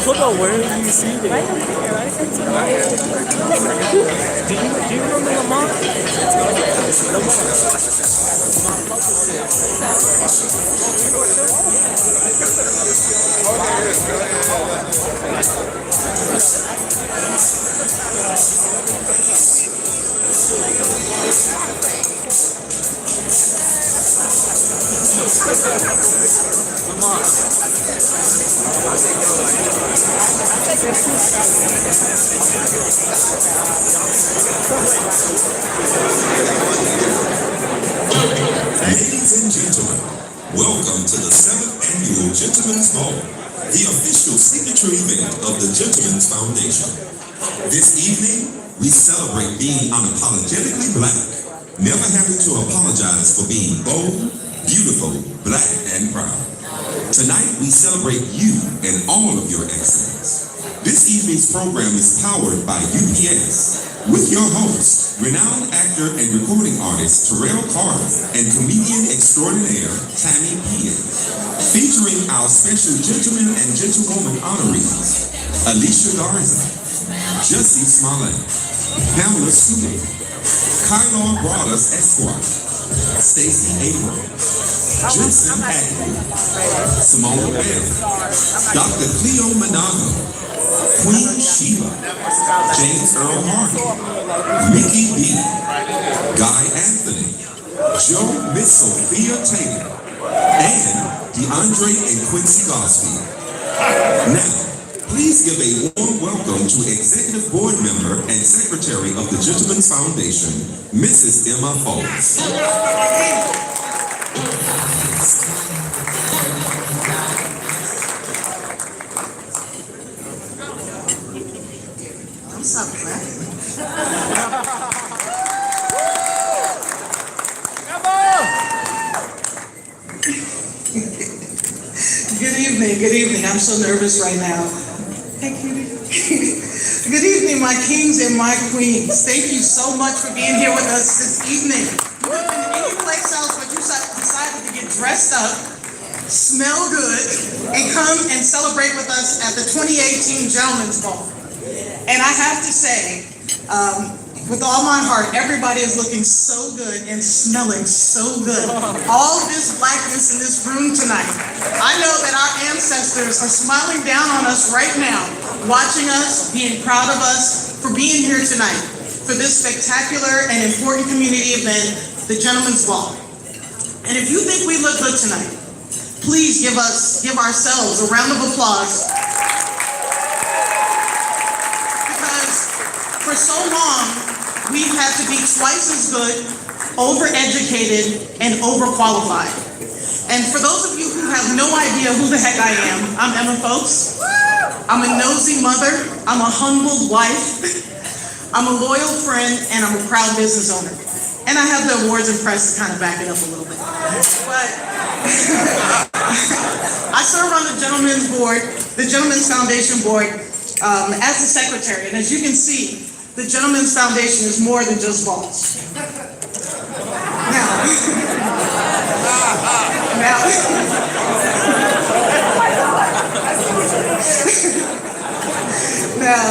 Hold on, where are you seeing it? Right over here, right? Do you remember Lamont? Ladies and gentlemen, welcome to the 7th Annual Gentlemen's Ball, the official signature event of the Gentlemen's Foundation. This evening, we celebrate being unapologetically Black, never having to apologize for being bold, beautiful, Black, and proud. Tonight, we celebrate you and all of your excellence. This evening's program is powered by UPS, with your host, renowned actor and recording artist Terrell Carter and comedian extraordinaire Tammy Peehan, featuring our special gentlemen and gentlewoman honorees, Alicia Garza, Jussie Smollett, Pamela Sewell, Kylor Broadus Esquire, Stacey Abrams, Jensen Agnew, Simone Bell, Dr. Cleo Manago, Queen Sheba, James Earl Hardy, Mickey B, Guy Anthony, Joe Miss Sophia Taylor, and DeAndre and Quincy Gosby. Now, please give a warm welcome to Executive Board Member and Secretary of the Gentlemen's Foundation, Mrs. Emma Foles. Good evening. I'm so nervous right now. Thank you. Good evening, my kings and my queens. Thank you so much for being here with us this evening. You could have been any place else, but you decided to get dressed up, smell good, and come and celebrate with us at the 2018 Gentlemen's Ball. And I have to say, with all my heart, everybody is looking so good and smelling so good. All this Blackness in this room tonight. I know that our ancestors are smiling down on us right now, watching us, being proud of us for being here tonight for this spectacular and important community event, the Gentlemen's Ball. And if you think we look good tonight, please give ourselves a round of applause. Because for so long, we've had to be twice as good, overeducated, and overqualified. And for those of you who have no idea who the heck I am, I'm Emma Foles. I'm a nosy mother, I'm a humbled wife, I'm a loyal friend, and I'm a proud business owner. And I have the awards and press to kind of back it up a little bit. But I serve on the Gentlemen's Board, the Gentlemen's Foundation Board, as the secretary. And as you can see, the Gentlemen's Foundation is more than just balls. Now,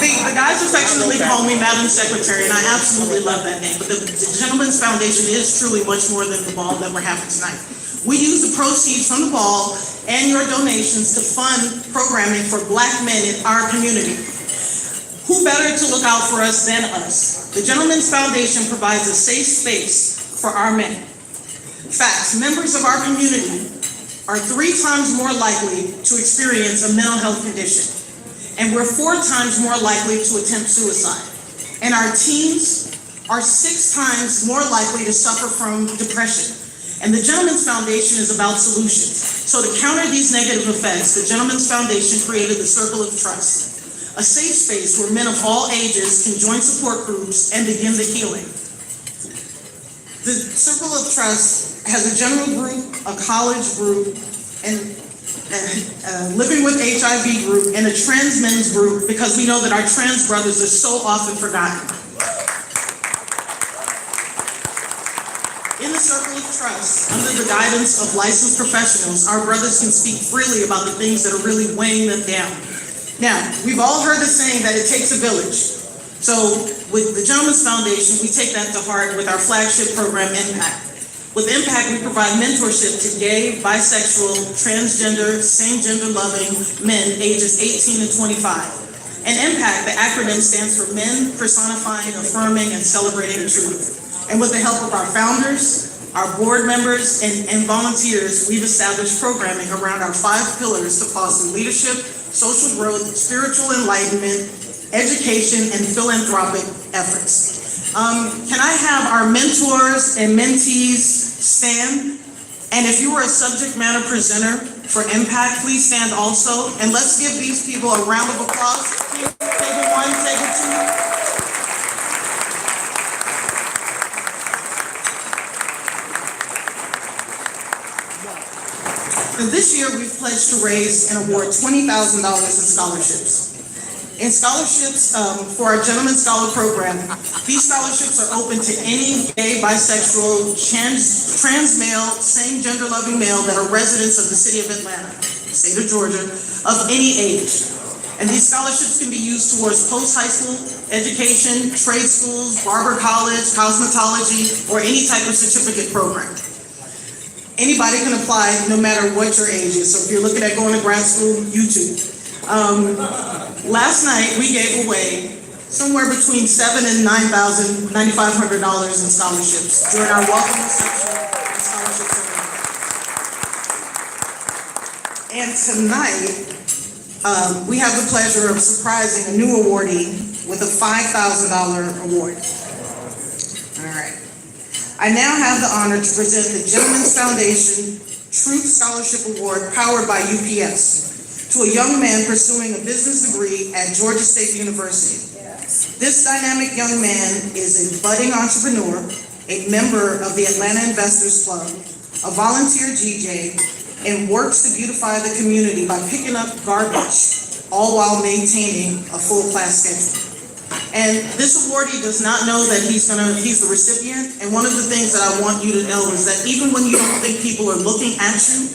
the guys affectionately call me Madam Secretary, and I absolutely love that name. But the Gentlemen's Foundation is truly much more than the ball that we're having tonight. We use the proceeds from the ball and your donations to fund programming for Black men in our community. Who better to look out for us than us? The Gentlemen's Foundation provides a safe space for our men. Facts, members of our community are 3 times more likely to experience a mental health condition, and we're 4 times more likely to attempt suicide. And our teens are 6 times more likely to suffer from depression. And the Gentlemen's Foundation is about solutions. So to counter these negative effects, the Gentlemen's Foundation created the Circle of Trust, a a safe space where men of all ages can join support groups and begin the healing. The Circle of Trust has a general group, a college group, and a living with HIV group, and a trans men's group, because we know that our trans brothers are so often forgotten. In the Circle of Trust, under the guidance of licensed professionals, our brothers can speak freely about the things that are really weighing them down. Now, we've all heard the saying that it takes a village. So with the Gentlemen's Foundation, we take that to heart with our flagship program, Impact. With Impact, we provide mentorship to gay, bisexual, transgender, same-gender loving men ages 18 and 25. And Impact, the acronym stands for Men Personifying, Affirming, and Celebrating Truth. And with the help of our founders, our board members, and volunteers, we've established programming around our 5 pillars to foster leadership, social growth, spiritual enlightenment, education, and philanthropic efforts. Can I have our mentors and mentees stand? And if you were a subject matter presenter for Impact, please stand also. And let's give these people a round of applause. Table 1, table 2. And this year, we've pledged to raise and award $20,000 in scholarships. In scholarships for our Gentleman Scholar Program, these scholarships are open to any gay, bisexual, trans male, same gender loving male that are residents of the city of Atlanta, state of Georgia, of any age. And these scholarships can be used towards post-high school education, trade schools, barber college, cosmetology, or any type of certificate program. Anybody can apply no matter what your age is. So if you're looking at going to grad school, you too. Last night, we gave away somewhere between $7,000 and $9,500 in scholarships during our welcome reception and scholarship ceremony. And tonight, we have the pleasure of surprising a new awardee with a $5,000 award. All right. I now have the honor to present the Gentlemen's Foundation Truth Scholarship Award powered by UPS to a young man pursuing a business degree at Georgia State University. This dynamic young man is a budding entrepreneur, a member of the Atlanta Investors Club, a volunteer GJ, and works to beautify the community by picking up garbage, all while maintaining a full class schedule. And this awardee does not know that he's the recipient. And one of the things that I want you to know is that even when you don't think people are looking at you,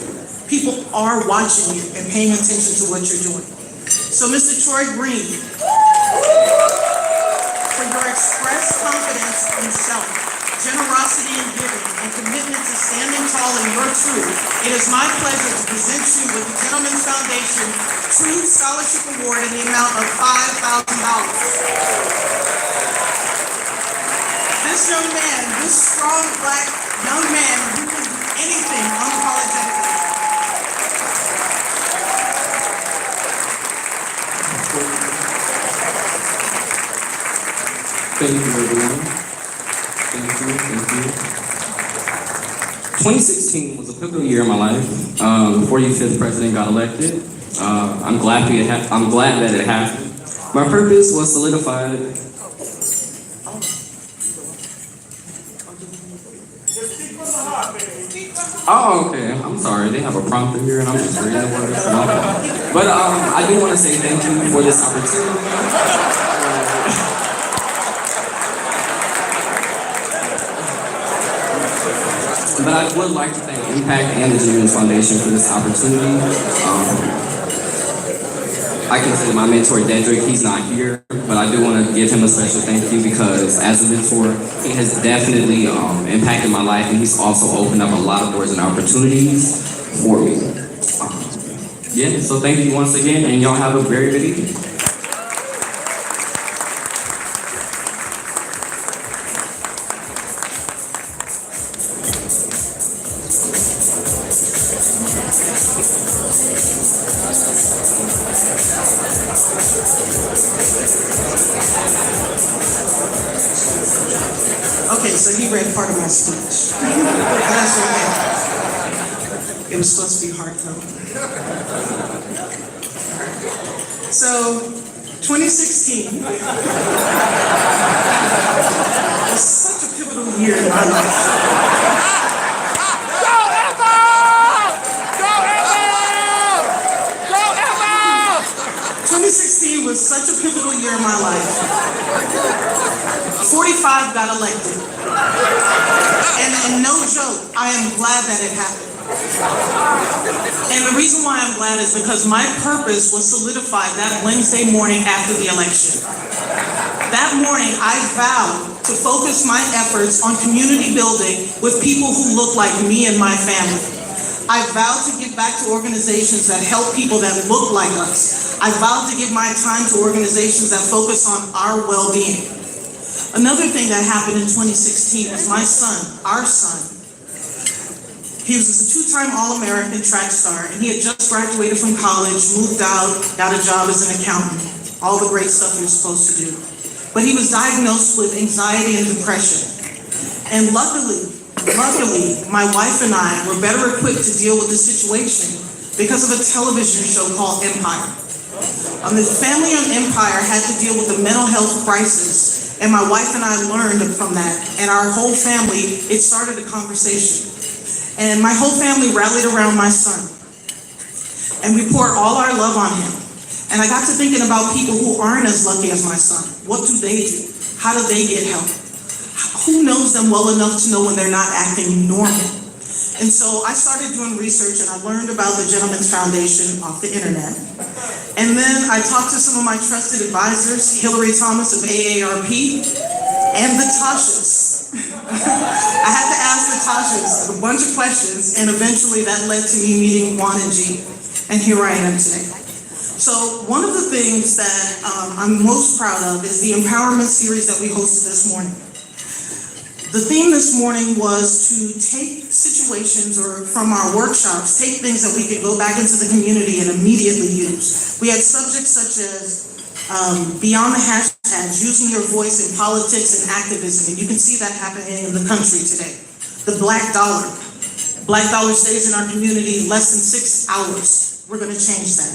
people are watching you and paying attention to what you're doing. So Mr. Troy Green, for your expressed confidence in self, generosity in giving, and commitment to standing tall in your truth, it is my pleasure to present you with the Gentlemen's Foundation Truth Scholarship Award in the amount of $5,000. This young man, this strong black young man who can do anything unapologetically. Thank you, everyone. Thank you. 2016 was a pivotal year in my life. The 45th president got elected. I'm glad that it happened. My purpose was solidified. Oh, okay. I'm sorry. They have a prompter here, and I'm just reading the words. But I do want to say thank you for this opportunity. But I would like to thank Impact and the Gentlemen's Foundation for this opportunity. I consider my mentor, Dedrick, he's not here, but I do want to give him a special thank you because as a mentor, he has definitely impacted my life, and he's also opened up a lot of doors and opportunities for me. Yeah, so thank you once again, and y'all have a very good evening. Okay, so he read part of my speech. That's okay. It was supposed to be heartfelt. So, 2016 was such a pivotal year in my life. 2016 was such a pivotal year in my life. 45 got elected. And no joke, I am glad that it happened. And the reason why I'm glad is because my purpose was solidified that Wednesday morning after the election. That morning, I vowed to focus my efforts on community building with people who look like me and my family. I vowed to give back to organizations that help people that look like us. I vowed to give my time to organizations that focus on our well-being. Another thing that happened in 2016 was my son, our son. He was a two-time All-American track star, and he had just graduated from college, moved out, got a job as an accountant, all the great stuff you're supposed to do. But he was diagnosed with anxiety and depression. And luckily, my wife and I were better equipped to deal with the situation because of a television show called Empire. The family on Empire had to deal with a mental health crisis, and my wife and I learned from that, and our whole family, it started a conversation. And my whole family rallied around my son, and we poured all our love on him. And I got to thinking about people who aren't as lucky as my son. What do they do? How do they get help? Who knows them well enough to know when they're not acting normal? And so I started doing research, and I learned about the Gentlemen's Foundation off the internet. And then I talked to some of my trusted advisors, Hillary Thomas of AARP, and the Tashas. I had to ask the Tashas a bunch of questions, and eventually that led to me meeting Juan and G, and here I am today. So one of the things that I'm most proud of is the empowerment series that we hosted this morning. The theme this morning was to take situations or from our workshops, take things that we could go back into the community and immediately use. We had subjects such as beyond the hashtags, using your voice in politics and activism, and you can see that happening in the country today. The Black Dollar. Black Dollar stays in our community less than 6 hours. We're gonna change that.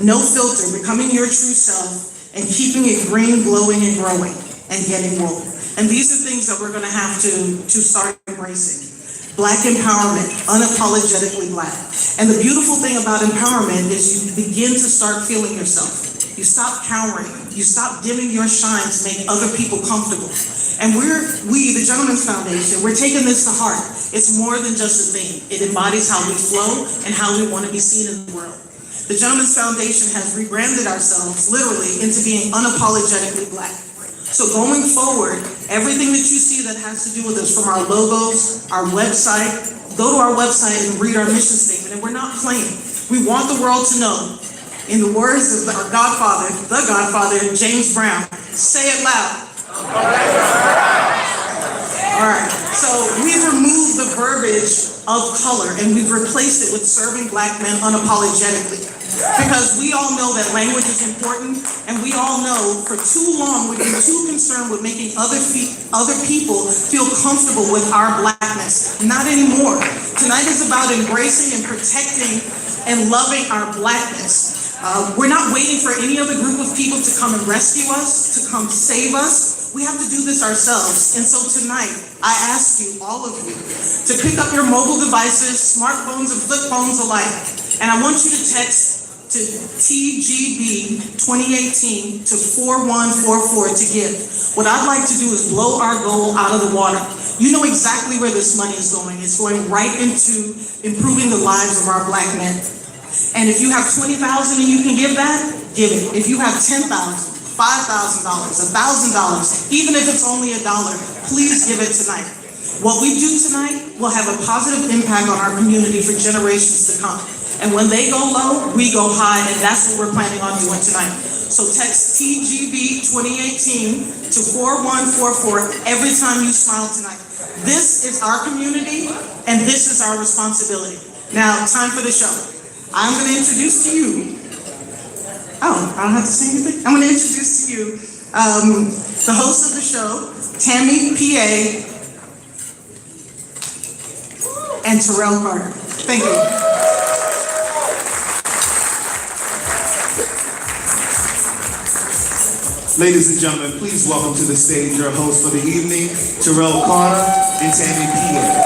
No filter, becoming your true self and keeping it green, glowing, and growing, and getting woke. And these are things that we're gonna have to start embracing. Black empowerment, unapologetically Black. And the beautiful thing about empowerment is you begin to start feeling yourself. You stop cowering. You stop dimming your shine to make other people comfortable. And we, the Gentlemen's Foundation, we're taking this to heart. It's more than just a thing. It embodies how we flow and how we want to be seen in the world. The Gentlemen's Foundation has rebranded ourselves, literally, into being unapologetically Black. So going forward, everything that you see that has to do with us, from our logos, our website, go to our website and read our mission statement. And we're not playing. We want the world to know, in the words of our Godfather, the Godfather, James Brown, say it loud. All right, so we've removed the verbiage of color and we've replaced it with serving Black men unapologetically. Because we all know that language is important, and we all know for too long we've been too concerned with making other people feel comfortable with our Blackness. Not anymore. Tonight is about embracing and protecting and loving our Blackness. We're not waiting for any other group of people to come and rescue us, to come save us. We have to do this ourselves. And so tonight, I ask you, all of you, to pick up your mobile devices, smartphones and flip phones alike, and I want you to text to TGB 2018 to 4144 to give. What I'd like to do is blow our goal out of the water. You know exactly where this money is going. It's going right into improving the lives of our Black men. And if you have $20,000 and you can give that, give it. If you have $10,000, $5,000, $1,000, even if it's only $1, please give it tonight. What we do tonight will have a positive impact on our community for generations to come. And when they go low, we go high, and that's what we're planning on doing tonight. So text TGB 2018 to 4144 every time you smile tonight. This is our community, and this is our responsibility. Now, time for the show. I'm going to introduce to you, I don't have to say anything. I'm going to introduce to you the host of the show, Tammy P.A. and Terrell Carter. Thank you. Ladies and gentlemen, please welcome to the stage your host for the evening, Terrell Carter and Tammy Pierre.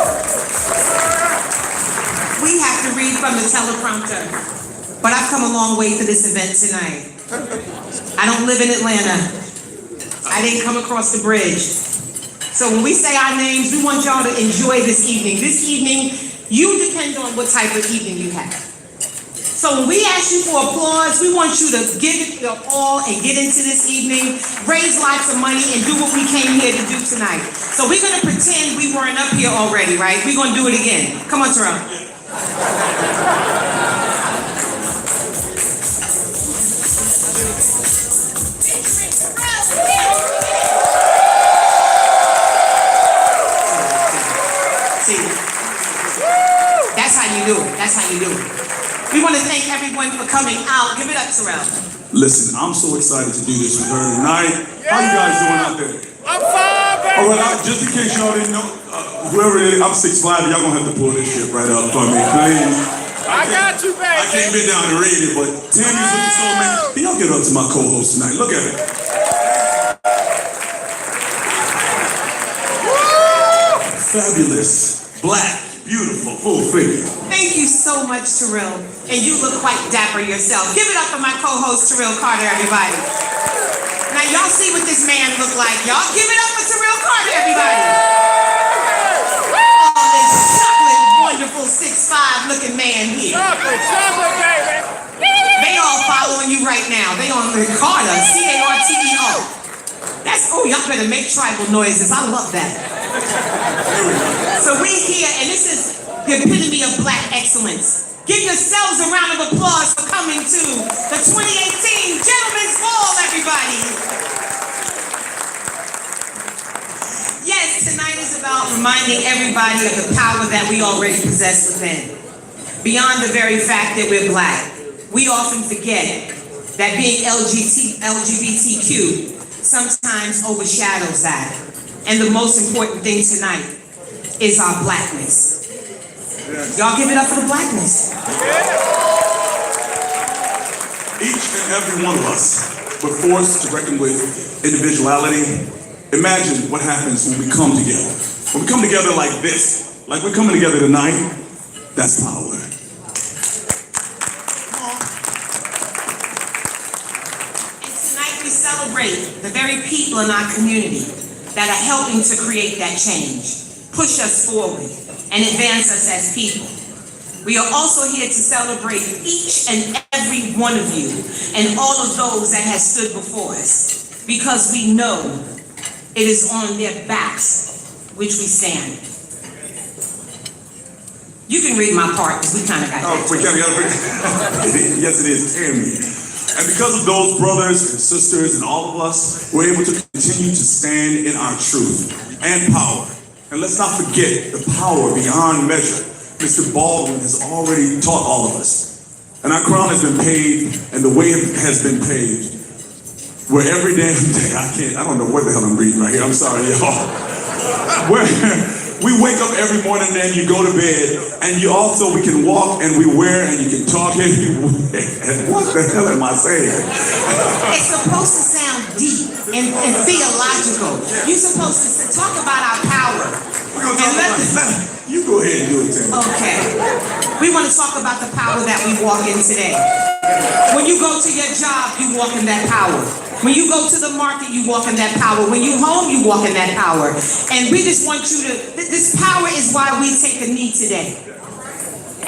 We have to read from the teleprompter, but I've come a long way for this event tonight. I don't live in Atlanta. I didn't come across the bridge. So when we say our names, we want y'all to enjoy this evening. This evening, you depend on what type of evening you have. So when we ask you for applause, we want you to give it your all and get into this evening, raise lots of money, and do what we came here to do tonight. So we're gonna pretend we weren't up here already, right? We're gonna do it again. Come on, Terrell. See, that's how you do it. That's how you do it. We want to thank everyone for coming out. Give it up, Terrell. Listen, I'm so excited to do this with her tonight. How you guys doing out there? I'm fine, baby. All right, just in case y'all didn't know, whoever it is, I'm 6'5", y'all gonna have to pull this shit right up for me, please. I got you, baby. I can't be down to read it, but Tammy's looking so amazing. Can y'all get up to my co-host tonight? Look at it. Fabulous, black, beautiful, full figure. Thank you so much, Terrell. And you look quite dapper yourself. Give it up for my co-host, Terrell Carter, everybody. Now, y'all see what this man look like. Y'all give it up for Terrell Carter, everybody. Oh, this chocolate, wonderful 6'5" looking man here. Chocolate, baby. They all following you right now. They on the Carter, C-A-R-T-E-O. That's, oh, y'all better make tribal noises. I love that. So we here, and this is the epitome of black excellence. Give yourselves a round of applause for coming to the 2018 Gentlemen's Ball, everybody. Yes, tonight is about reminding everybody of the power that we already possess within. Beyond the very fact that we're black, we often forget that being LGBTQ sometimes overshadows that. And the most important thing tonight is our blackness. Y'all give it up for the blackness. Each and every one of us, we're forced to reckon with individuality. Imagine what happens when we come together. When we come together like this, like we're coming together tonight, that's power. And tonight we celebrate the very people in our community that are helping to create that change, push us forward, and advance us as people. We are also here to celebrate each and every one of you and all of those that have stood before us, because we know it is on their backs which we stand. You can read my part, because we kind of got that. Yes, it is, Tammy. And because of those brothers and sisters and all of us, we're able to continue to stand in our truth and power. And let's not forget the power beyond measure. Mr. Baldwin has already taught all of us. And our crown has been paved, and the way it has been paved, where every damn day, I don't know what the hell I'm reading right here. I'm sorry, y'all. Where we wake up every morning and you go to bed, and you also, we can walk and we wear and you can talk everywhere. What the hell am I saying? It's supposed to sound deep and theological. You're supposed to talk about our power. We're gonna talk about you go ahead and do it, Tim. Okay. We want to talk about the power that we walk in today. When you go to your job, you walk in that power. When you go to the market, you walk in that power. When you home, you walk in that power. And we just want you to, this power is why we take a knee today.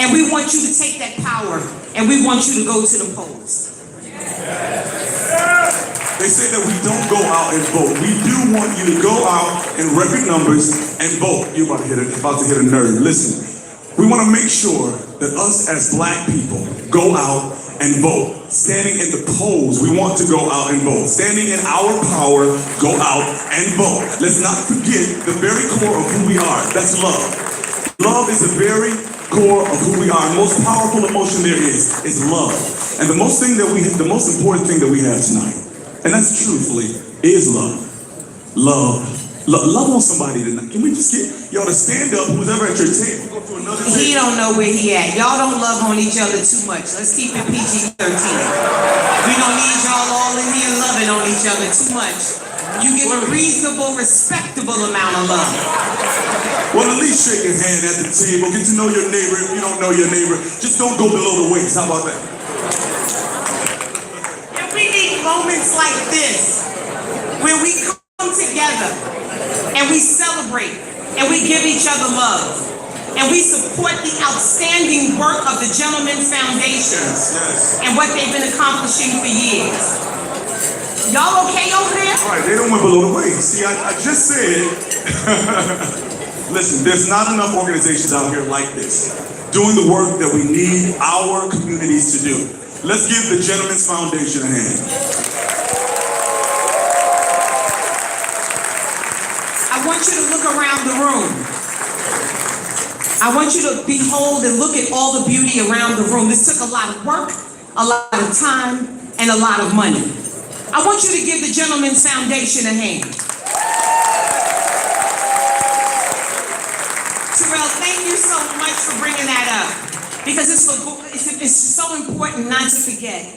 And we want you to take that power, and we want you to go to the polls. They say that we don't go out and vote. We do want you to go out in record numbers and vote. You're about to hit a nerve. Listen, we want to make sure that us as black people go out and vote. Standing in the polls, we want to go out and vote. Standing in our power, go out and vote. Let's not forget the very core of who we are. That's love. Love is the very core of who we are. The most powerful emotion there is love. And the most important thing that we have tonight, and that's truthfully, is love. Love on somebody tonight. Can we just get y'all to stand up, who's ever at your table? Go to another He don't know where he at. Y'all don't love on each other too much. Let's keep it PG-13. We don't need y'all all in here loving on each other too much. You give a reasonable, respectable amount of love. Well, at least shake your hand at the table. Get to know your neighbor. If you don't know your neighbor, just don't go below the waist. How about that? And we need moments like this where we come together and we celebrate and we give each other love and we support the outstanding work of the Gentlemen's Foundation and what they've been accomplishing for years. Y'all okay over there? All right, they don't went below the waist. See, I just said, listen, there's not enough organizations out here like this doing the work that we need our communities to do. Let's give the Gentlemen's Foundation a hand. I want you to look around the room. I want you to behold and look at all the beauty around the room. This took a lot of work, a lot of time, and a lot of money. I want you to give the Gentlemen's Foundation a hand. Terrell, thank you so much for bringing that up, because it's so important not to forget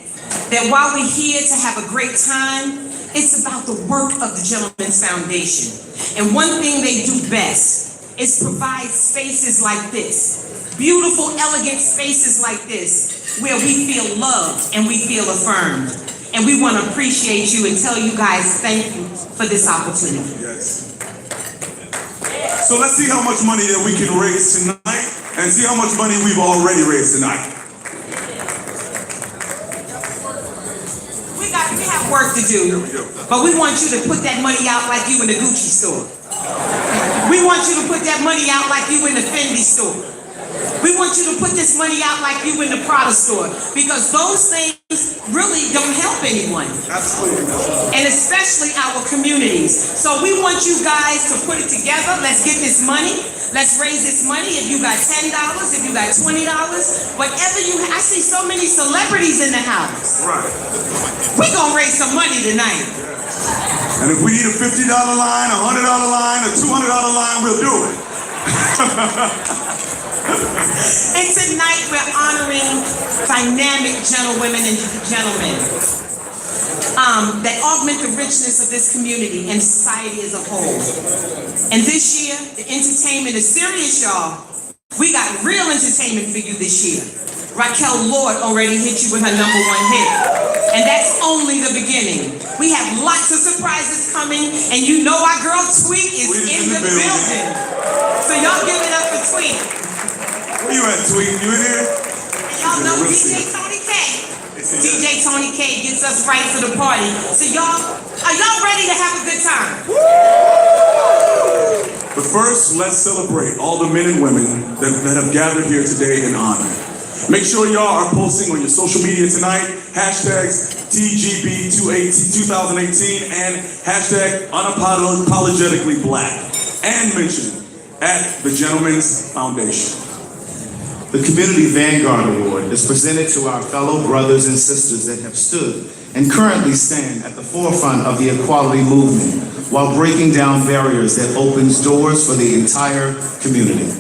that while we're here to have a great time, it's about the work of the Gentlemen's Foundation. And one thing they do best is provide spaces like this, beautiful, elegant spaces like this, where we feel loved and we feel affirmed. And we want to appreciate you and tell you guys thank you for this opportunity. Yes. So let's see how much money that we can raise tonight and see how much money we've already raised tonight. We have work to do, but we want you to put that money out like you in the Gucci store. We want you to put that money out like you in the Fendi store. We want you to put this money out like you in the Prada store, because those things really don't help anyone. Absolutely. And especially our communities. So we want you guys to put it together. Let's get this money. Let's raise this money. If you got $10, if you got $20, whatever you have. I see so many celebrities in the house. Right. We're going to raise some money tonight. And if we need a $50 line, a $100 line, a $200 line, we'll do it. And tonight we're honoring dynamic gentlewomen and gentlemen that augment the richness of this community and society as a whole. And this year, the entertainment is serious, y'all. We got real entertainment for you this year. Raquel Lord already hit you with her #1 hit. And that's only the beginning. We have lots of surprises coming, and you know our girl Tweet is in the building. So y'all give it up for Tweet. Where you at, Tweet? You in here? Y'all know DJ Tony K. DJ Tony K gets us right to the party. So y'all, are y'all ready to have a good time? But first, let's celebrate all the men and women that have gathered here today in honor. Make sure y'all are posting on your social media tonight, hashtags TGB2018 and hashtag unapologetically black, and mention at the Gentlemen's Foundation. The Community Vanguard Award is presented to our fellow brothers and sisters that have stood and currently stand at the forefront of the equality movement while breaking down barriers that opens doors for the entire community.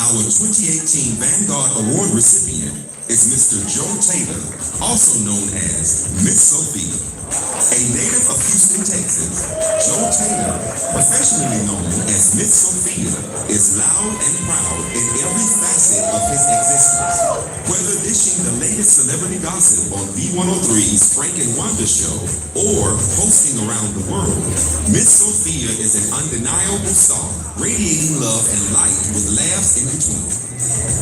Our 2018 Vanguard Award recipient is Mr. Joe Taylor, also known as Miss Sophia. A native of Houston, Texas, Joe Taylor, professionally known as Miss Sophia, is loud and proud in every facet of his existence. Whether dishing the latest celebrity gossip on V103's Frank and Wanda show or hosting around the world, Miss Sophia is an undeniable star, radiating love and light with laughs in between.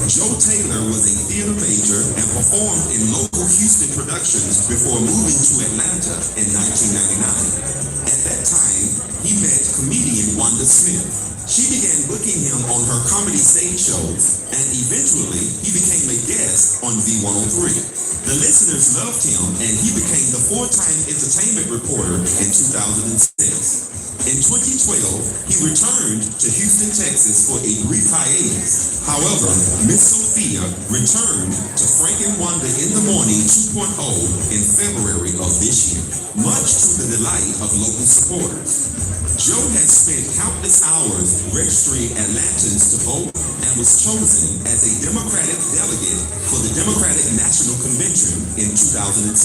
Joe Taylor was a theater major and performed in local Houston productions before moving to Atlanta in 1999. At that time, he met comedian Wanda Smith. She began booking him on her comedy stage shows, and eventually he became a guest on V103. The listeners loved him, and he became the full-time entertainment reporter in 2006. In 2012, he returned to Houston, Texas for a brief hiatus. However, Miss Sophia returned to Frank and Wanda in the Morning 2.0 in February of this year. Much to the delight of local supporters. Joe has spent countless hours registering Atlantans to vote and was chosen as a Democratic delegate for the Democratic National Convention in 2007.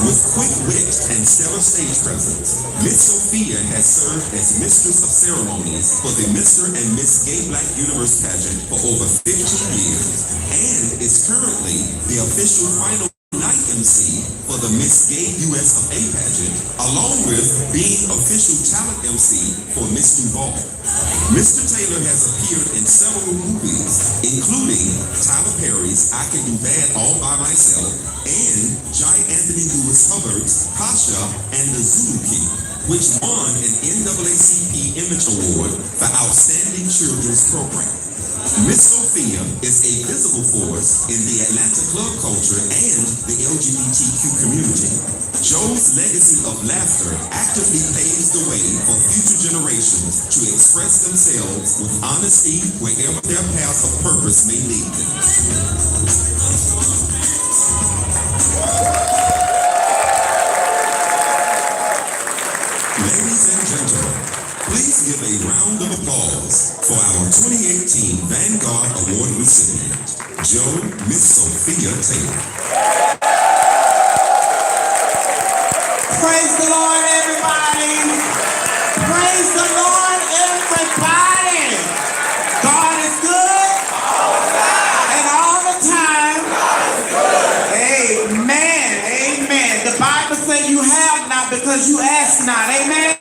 With quick wit and stellar stage presence, Miss Sophia has served as Mistress of Ceremonies for the Mr. and Miss Gay Black Universe pageant for over 15 years and is currently the official final night MC for the Miss Gay US of A pageant, along with being official talent MC for Miss Duval. Mr. Taylor has appeared in several movies, including Tyler Perry's I Can Do Bad All By Myself and Jai Anthony Lewis Hubbard's Kasha and the Zulu King, which won an NAACP Image Award for Outstanding Children's Program. Miss Sophia is a visible force in the Atlanta club culture and the LGBTQ community. Joe's legacy of laughter actively paves the way for future generations to express themselves with honesty wherever their path of purpose may lead them. Ladies and gentlemen, please give a round of applause for our 2018 Vanguard Award recipient, Joe Miss Sophia Taylor. Praise the Lord, everybody. Praise the Lord, everybody. God is good. And all the time. Amen. Amen. The Bible says you have not because you ask not. Amen.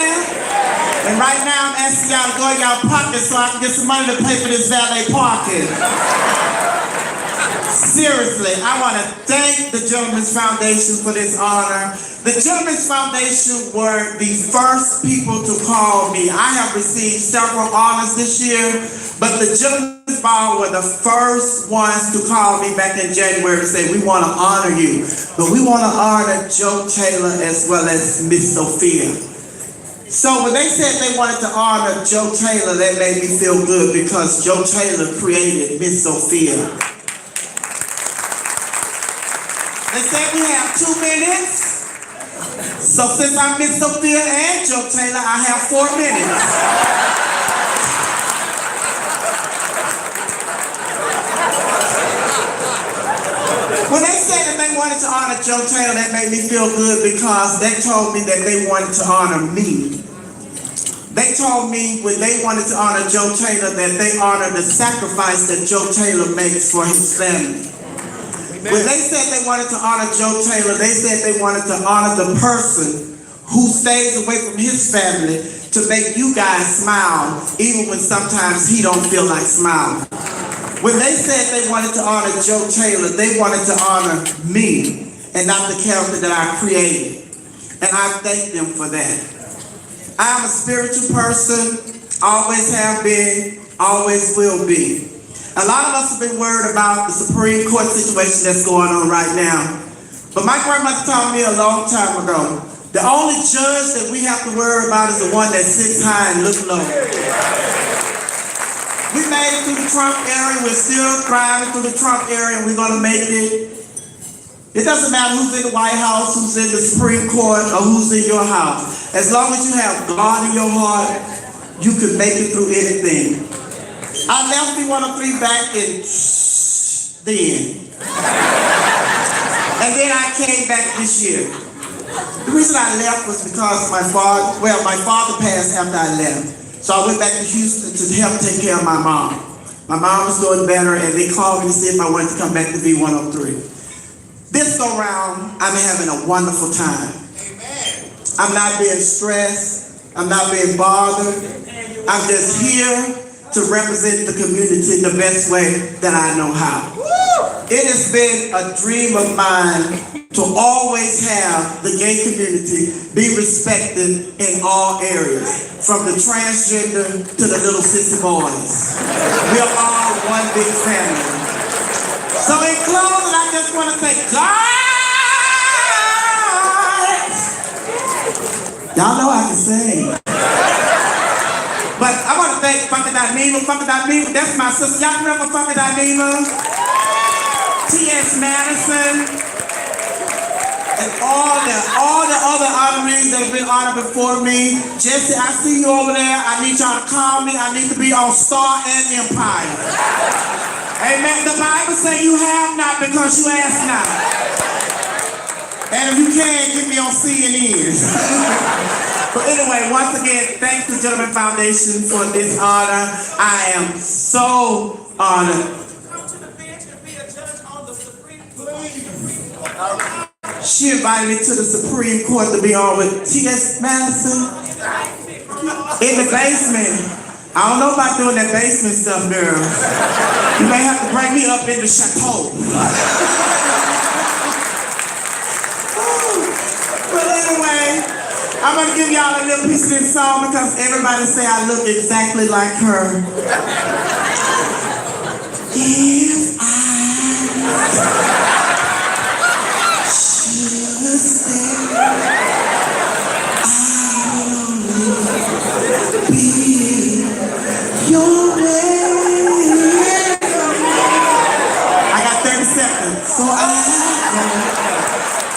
And right now I'm asking y'all to go in y'all pockets so I can get some money to pay for this valet parking. Seriously, I want to thank the Gentlemen's Foundation for this honor. The Gentlemen's Foundation were the first people to call me. I have received several honors this year, but the Gentlemen's Ball were the first ones to call me back in January to say, we want to honor you, but we want to honor Joe Taylor as well as Miss Sophia. So when they said they wanted to honor Joe Taylor, that made me feel good because Joe Taylor created Miss Sophia. They said we have 2 minutes. So since I'm Miss Sophia and Joe Taylor, I have 4 minutes. When they said that they wanted to honor Joe Taylor, that made me feel good because they told me that they wanted to honor me. They told me when they wanted to honor Joe Taylor that they honor the sacrifice that Joe Taylor makes for his family. When they said they wanted to honor Joe Taylor, they said they wanted to honor the person who stays away from his family to make you guys smile, even when sometimes he don't feel like smiling. When they said they wanted to honor Joe Taylor, they wanted to honor me and not the character that I created. And I thank them for that. I'm a spiritual person, always have been, always will be. A lot of us have been worried about the Supreme Court situation that's going on right now. But my grandmother taught me a long time ago, the only judge that we have to worry about is the one that sits high and looks low. We made it through the Trump era, we're still thriving through the Trump era, and we're gonna make it. It doesn't matter who's in the White House, who's in the Supreme Court, or who's in your house. As long as you have God in your heart, you can make it through anything. I left B103 back in then. And then I came back this year. The reason I left was because my father passed after I left. So I went back to Houston to help take care of my mom. My mom was doing better and they called me to see if I wanted to come back to B103. This go round, I'm having a wonderful time. I'm not being stressed. I'm not being bothered. I'm just here to represent the community the best way that I know how. It has been a dream of mine to always have the gay community be respected in all areas, from the transgender to the little sissy boys. We are all one big family. So in closing, I just want to say, God! Y'all know I can sing. But I want to thank Funky Dinema. That's my sister. Y'all remember Funky Dinema? T.S. Madison. And all the other honorees that have been honored before me. Jesse, I see you over there. I need y'all to call me. I need to be on Star and Empire. Amen. The Bible says you have not because you ask not. And if you can, get me on CNN. But anyway, once again, thanks to Gentleman Foundation for this honor. I am so honored. She invited me to the Supreme Court to be on with T.S. Madison in the basement. I don't know about doing that basement stuff, girl. You may have to bring me up in the chateau. But anyway, I'm gonna give y'all a little piece of this song because everybody say I look exactly like her. If I got 30 seconds, so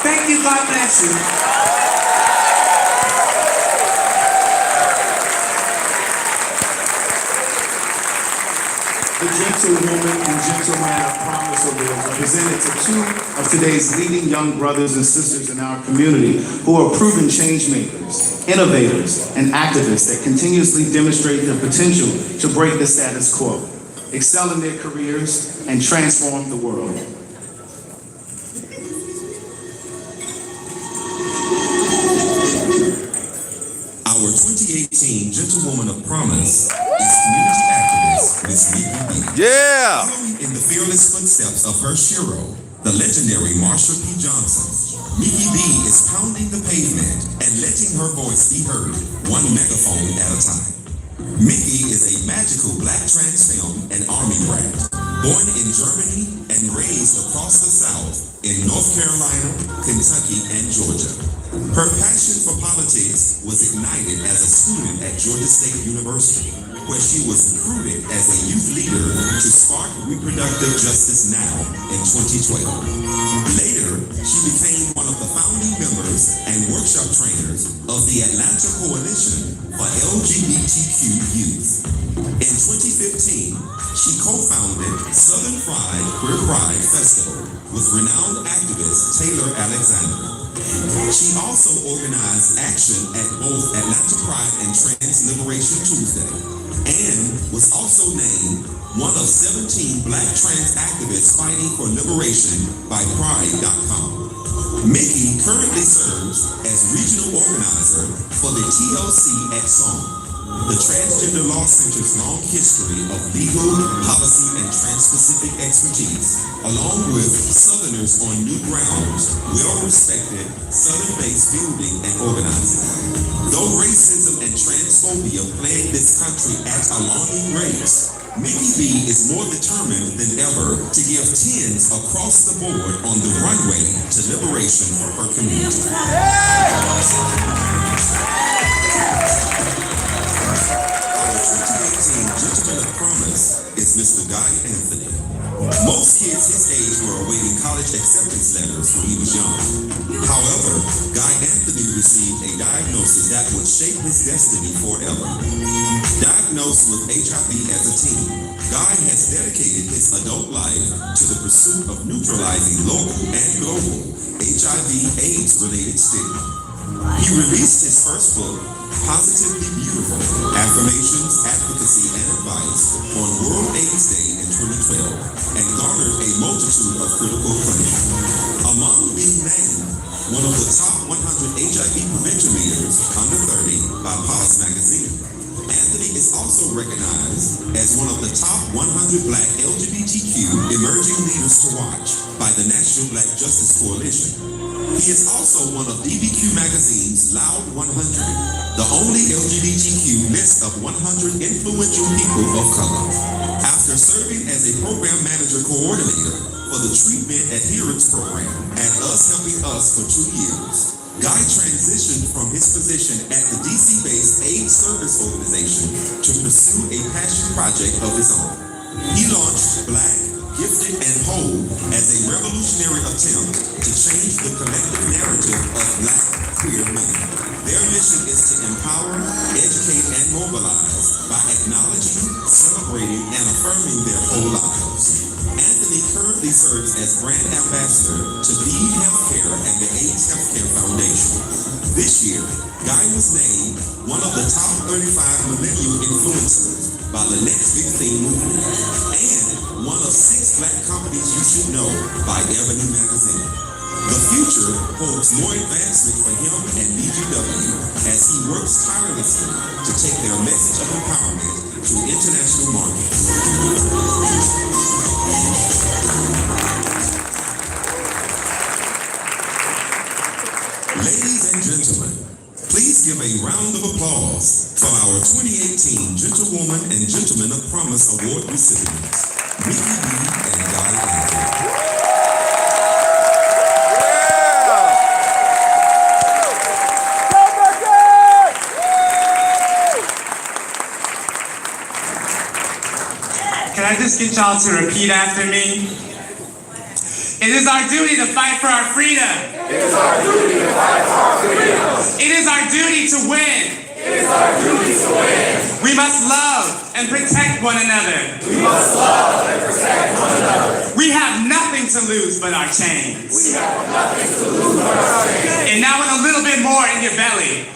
thank you, God bless you. The Gentlewoman and Gentleman of Promise Awards are presented to two of today's leading young brothers and sisters in our community who are proven change makers, innovators, and activists that continuously demonstrate their potential to break the status quo, excel in their careers, and transform the world. Our 2018 Gentlewoman of Promise is community activist Miss Meak. Yeah. Following in the fearless footsteps of her hero, the legendary Marsha P. Johnson, Mickey B is pounding the pavement and letting her voice be heard, one megaphone at a time. Mickey is a magical black trans film and army brat, born in Germany and raised across the South in North Carolina, Kentucky, and Georgia. Her passion for politics was ignited as a student at Georgia State University, where she was recruited as a youth leader to spark reproductive justice now in 2012. Later, she became one of the founding members and workshop trainers of the Atlanta Coalition for LGBTQ Youth. In 2015, she co-founded Southern Fried Queer Pride Festival with renowned activist Taylor Alexander. She also organized action at both Atlanta Pride and Trans Liberation Tuesday, and was also named one of 17 Black trans activists fighting for liberation by Pride.com. Mickey currently serves as regional organizer for the TLC at SOM, the Transgender Law Center's long history of legal, policy, and trans-specific expertise, along with Southerners on New Ground's well-respected Southern-based building and organizing. Though racism and transphobia plague this country at alarming rates, Mickey B is more determined than ever to give tens across the board on the runway to liberation for her community. Gentleman of Promise is Mr. Guy Anthony. Most kids his age were awaiting college acceptance letters when he was young. However, Guy Anthony received a diagnosis that would shape his destiny forever. Diagnosed with HIV as a teen, Guy has dedicated his adult life to the pursuit of neutralizing local and global HIV/AIDS-related stigma. He released his first book, Positively Beautiful, Affirmations, Advocacy, and Advice on World AIDS Day in 2012, and garnered a multitude of critical acclaim. Among being named one of the top 100 HIV prevention leaders under 30 by Pulse magazine, Anthony is also recognized as one of the top 100 Black LGBTQ emerging leaders to watch by the National Black Justice Coalition. He is also one of DBQ magazine's Loud 100, the only LGBTQ list of 100 influential people of color. After serving as a program manager coordinator for the Treatment Adherence Program at Us Helping Us for 2 years, Guy transitioned from his position at the DC-based AIDS Service Organization to pursue a passion project of his own. He launched Black, Gifted, and Whole as a revolutionary attempt to change the collective narrative of Black queer men, as brand ambassador to Meak Healthcare and the AIDS Healthcare Foundation. This year, Guy was named one of the top 35 millennial influencers by the Next Big Thing movement and one of 6 Black companies you should know by Ebony Magazine. The future holds more advancement for him and BGW as he works tirelessly to take their message of empowerment to international markets. Ladies and gentlemen, please give a round of applause for our 2018 Gentlewoman and Gentleman of Promise Award recipients, Meak and Guy Andrew. Can I just get y'all to repeat after me? It is our duty to fight for our freedom. It is our duty to fight for our freedom. It is our duty to win. It is our duty to win. We must love and protect one another. We must love and protect one another. We have nothing to lose but our chains. We have nothing to lose but our chains. And now with a little bit more in your belly.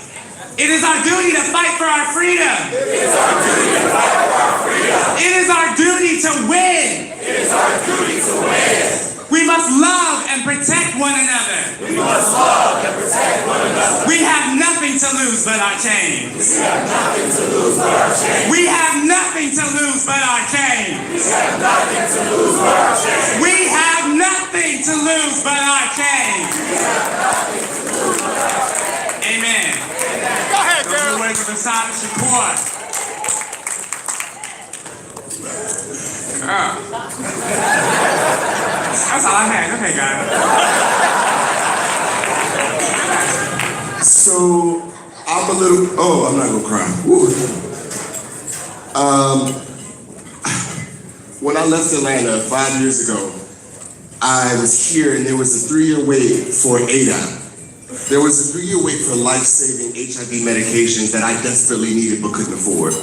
It is our duty to fight for our freedom. It is our duty to fight for our freedom. It is our duty to win. It is our duty to win. We must love and protect one another. We must love and protect one another. We have nothing to lose but our chains. We have nothing to lose but our chains. We have nothing to lose but our chains. We have nothing to lose but our chains. We have nothing to lose but our chains. We have nothing to lose but our chains. Amen. Go ahead, Those are the girl. words of Assad Shakur. That's all I had. Okay, guys. So I'm a little. Oh, I'm not gonna cry. Woo. When I left Atlanta 5 years ago, I was here and there was a 3-year wait for ADA. There was a 3-year wait for life-saving HIV medications that I desperately needed but couldn't afford.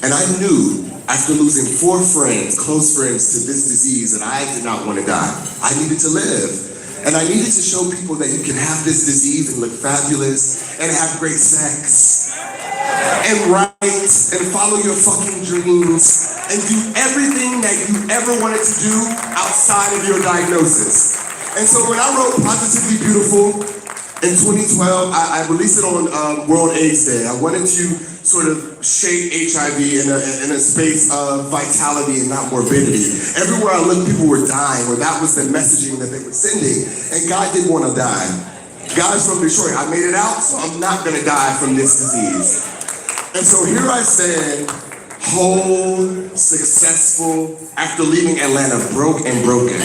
And I knew after losing 4 friends, close friends to this disease, that I did not want to die. I needed to live. And I needed to show people that you can have this disease and look fabulous and have great sex and write and follow your fucking dreams and do everything that you ever wanted to do outside of your diagnosis. And so when I wrote Positively Beautiful in 2012, I released it on World AIDS Day. I wanted to sort of shape HIV in a space of vitality and not morbidity. Everywhere I looked, people were dying, or that was the messaging that they were sending. And God didn't want to die. God's from Detroit. I made it out, so I'm not going to die from this disease. And so here I stand, whole, successful, after leaving Atlanta broke and broken.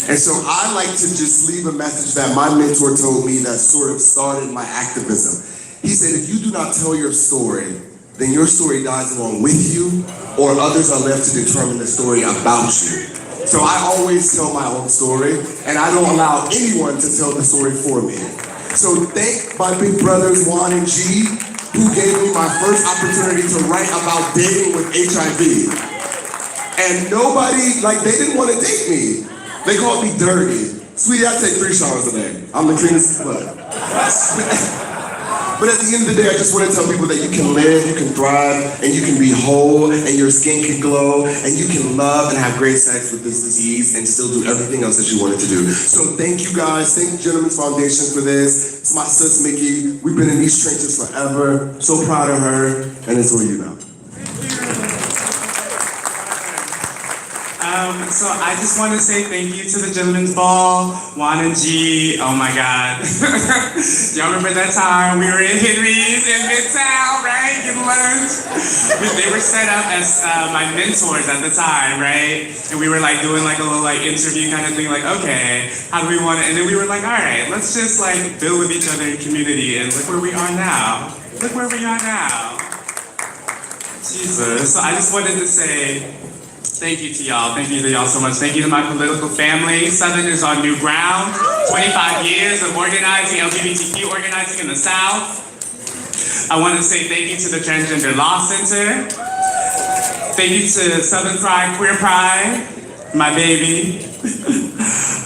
And so I like to just leave a message that my mentor told me that sort of started my activism. He said, if you do not tell your story, then your story dies along with you, or others are left to determine the story about you. So I always tell my own story, and I don't allow anyone to tell the story for me. So thank my big brothers, Juan and G, who gave me my first opportunity to write about dating with HIV. And nobody, they didn't want to date me. They called me dirty. Sweetie, I take 3 showers a day. I'm the cleanest blood. But at the end of the day, I just want to tell people that you can live, you can thrive, and you can be whole, and your skin can glow, and you can love and have great sex with this disease and still do everything else that you wanted to do. So thank you guys. Thank the Gentlemen's Foundation for this. It's my sis, Mickey. We've been in these trenches forever. So proud of her, and it's all you now. So I just want to say thank you to the Gentlemen's Ball, Juan and G. Oh my God. Y'all remember that time we were in Henry's in Midtown, right? Getting lunch. They were set up as my mentors at the time, right? And we were doing a little interview kind of thing, okay, how do we want it? And then we were all right, let's just build with each other in community, and look where we are now. Look where we are now. Jesus. So I just wanted to say, thank you to y'all. Thank you to y'all so much. Thank you to my political family. Southern is on new ground. 25 years of organizing, LGBTQ organizing in the South. I want to say thank you to the Transgender Law Center. Thank you to Southern Pride, Queer Pride, my baby.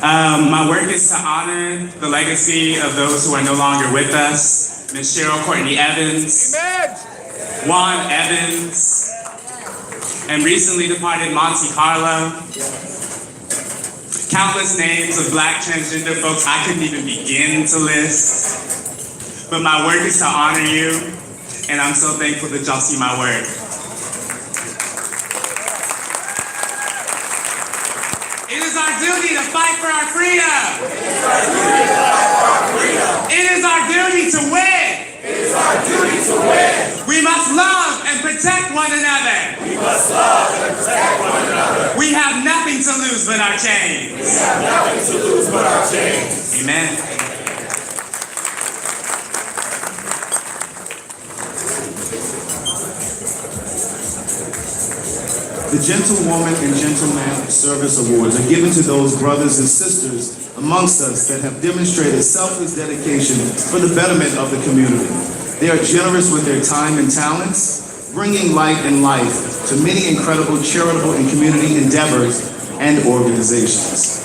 My work is to honor the legacy of those who are no longer with us. Ms. Cheryl Courtney Evans, Juan Evans, and recently departed Monte Carlo. Countless names of Black transgender folks I couldn't even begin to list. But my work is to honor you, and I'm so thankful that y'all see my work. It is our duty to fight for our freedom. It is our duty to win. We must love and protect one another. We have nothing to lose but our chains. Amen. The Gentlewoman and Gentleman of Service Awards are given to those brothers and sisters amongst us that have demonstrated selfless dedication for the betterment of the community. They are generous with their time and talents, bringing light and life to many incredible charitable and community endeavors and organizations.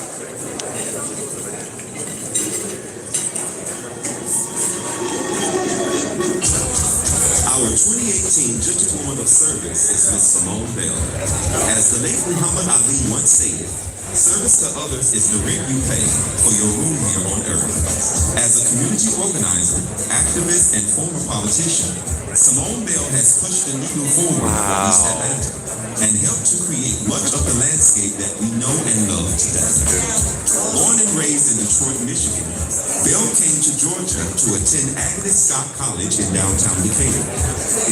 Our 2018 Gentlewoman of Service is Ms. Simone Bell. As the late Muhammad Ali once stated, service to others is the rent you pay for your room here on earth. As a community organizer, activist, and former politician, Simone Bell has pushed the needle forward for East Atlanta and helped to create much of the landscape that we know and love today. Born and raised in Detroit, Michigan, Bell came to Georgia to attend Agnes Scott College in downtown Decatur.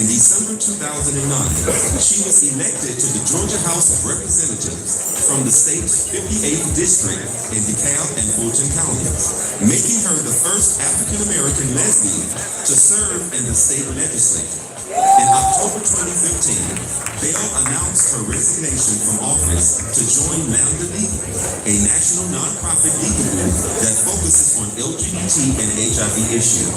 In December 2009, she was elected to the Georgia House of Representatives from the state's 58th district in DeKalb and Fulton counties, making her the first African-American lesbian to serve in the state legislature. In October 2015, Bell announced her resignation from office to join Lambda Legal, a national nonprofit legal group that focuses on LGBT and HIV issues.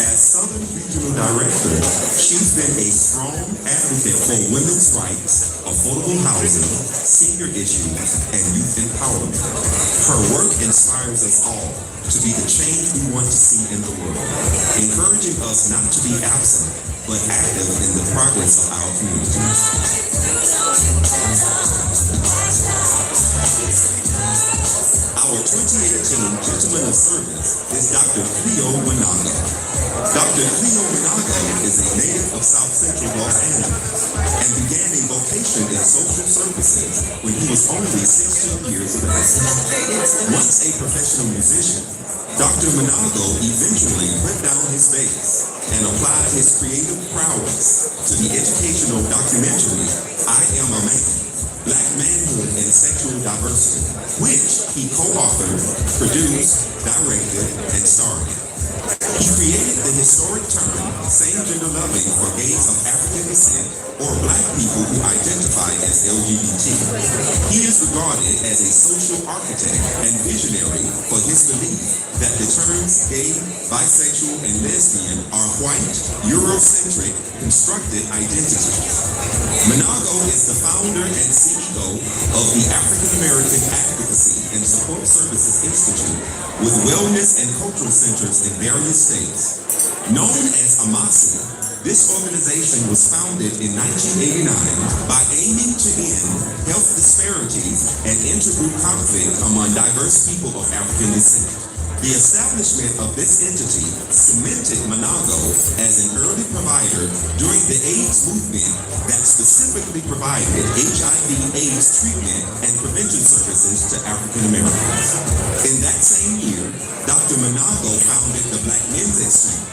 As Southern Regional Director, she's been a strong advocate for women's rights, affordable housing, senior issues, and youth empowerment. Her work inspires us all to be the change we want to see in the world, encouraging us not to be absent, but active in the progress of our communities. Our 2018 Gentleman of Service is Dr. Cleo Winago. Dr. Cleo Winago is a native of South Central Los Angeles and began a vocation in social services when he was only 16 years of age. Once a professional musician, Dr. Winago eventually put down his bass and applied his creative prowess to the educational documentary, I Am a Man, Black Manhood and Sexual Diversity, which he co-authored, produced, directed, and starred in. He created the historic term same-gender loving for gays of African descent or Black people who identify as LGBT. He is regarded as a social architect and visionary for his belief that the terms gay, bisexual, and lesbian are white, Eurocentric, constructed identities. Winago is the founder and CEO of the African American Advocacy and Support Services Institute, with wellness and cultural centers in various states. Known as AMASI, this organization was founded in 1989 by aiming to end health disparities and intergroup conflict among diverse people of African descent. The establishment of this entity cemented Winago as an early provider during the AIDS movement that specifically provided HIV/AIDS treatment and prevention services to African Americans. In that same year, Dr. Winago founded the Black Men's Exchange,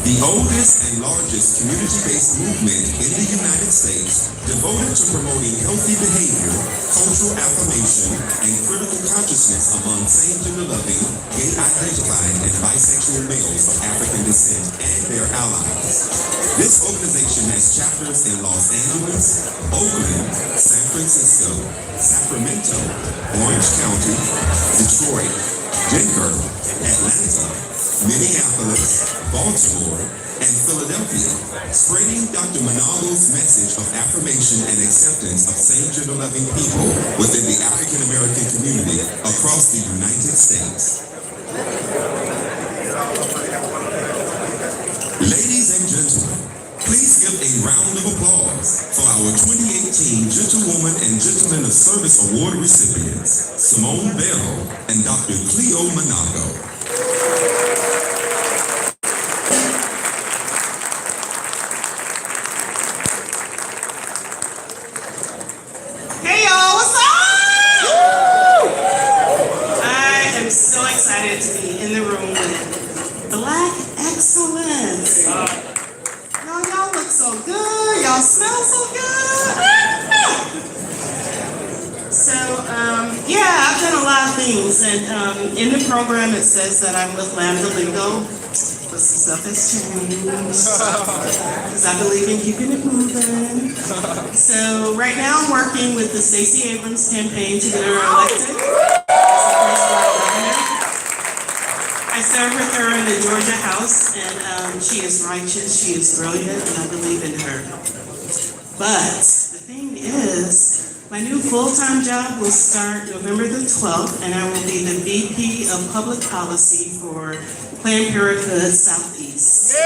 the oldest and largest community-based movement in the United States devoted to promoting healthy behavior, cultural affirmation, and critical consciousness among same-gender loving, gay-identified, and bisexual males of African descent and their allies. This organization has chapters in Los Angeles, Oakland, San Francisco, Sacramento, Orange County, Detroit, Denver, Atlanta, Minneapolis, Baltimore, and Philadelphia, spreading Dr. Manago's message of affirmation and acceptance of same-gender loving people within the African American community across the United States. Ladies and gentlemen, please give a round of applause for our 2018 Gentlewoman and Gentleman of Service Award recipients, Simone Bell and Dr. Cleo Manago. Hey y'all, what's up? I am so excited to be in the room with Black Excellence. Y'all look so good. Y'all smell so good. So, yeah, I've done a lot of things. And in the program, it says that I'm with Lambda Lingo. But some stuff has changed. Because I believe in keeping it moving. So, right now, I'm working with the Stacey Abrams campaign to get her elected as the first Black governor. I serve with her in the Georgia House, and she is righteous, she is brilliant, and I believe in her. But the thing is, my new full-time job will start November the 12th, and I will be the VP of Public Policy for Planned Parenthood Southeast.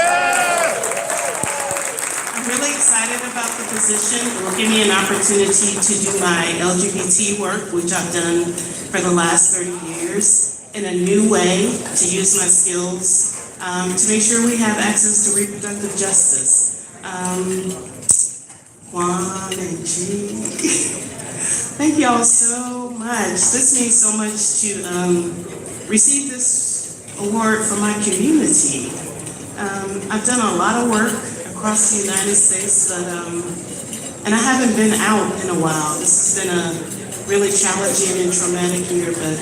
I'm really excited about the position. It will give me an opportunity to do my LGBT work, which I've done for the last 30 years. In a new way, to use my skills, to make sure we have access to reproductive justice. Juan and G, thank you all so much. This means so much to receive this award from my community. I've done a lot of work across the United States, but, and I haven't been out in a while. This has been a really challenging and traumatic year, but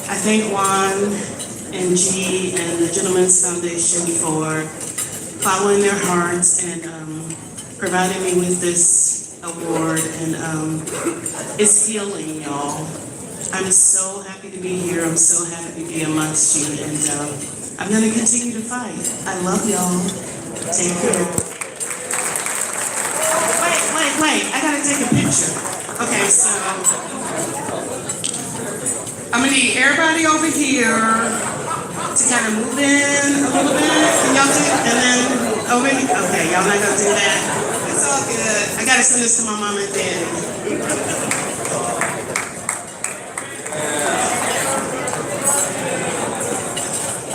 I thank Juan and G and the Gentlemen's Foundation for following their hearts and providing me with this award. And it's healing, y'all. I'm so happy to be here. I'm so happy to be amongst you. And I'm going to continue to fight. I love y'all. Take care. Wait. I got to take a picture. Okay, so I'm gonna need everybody over here to kind of move in a little bit. Can y'all do it? And then over here. Okay, y'all not gonna do that. It's all good. I gotta send this to my mom and dad.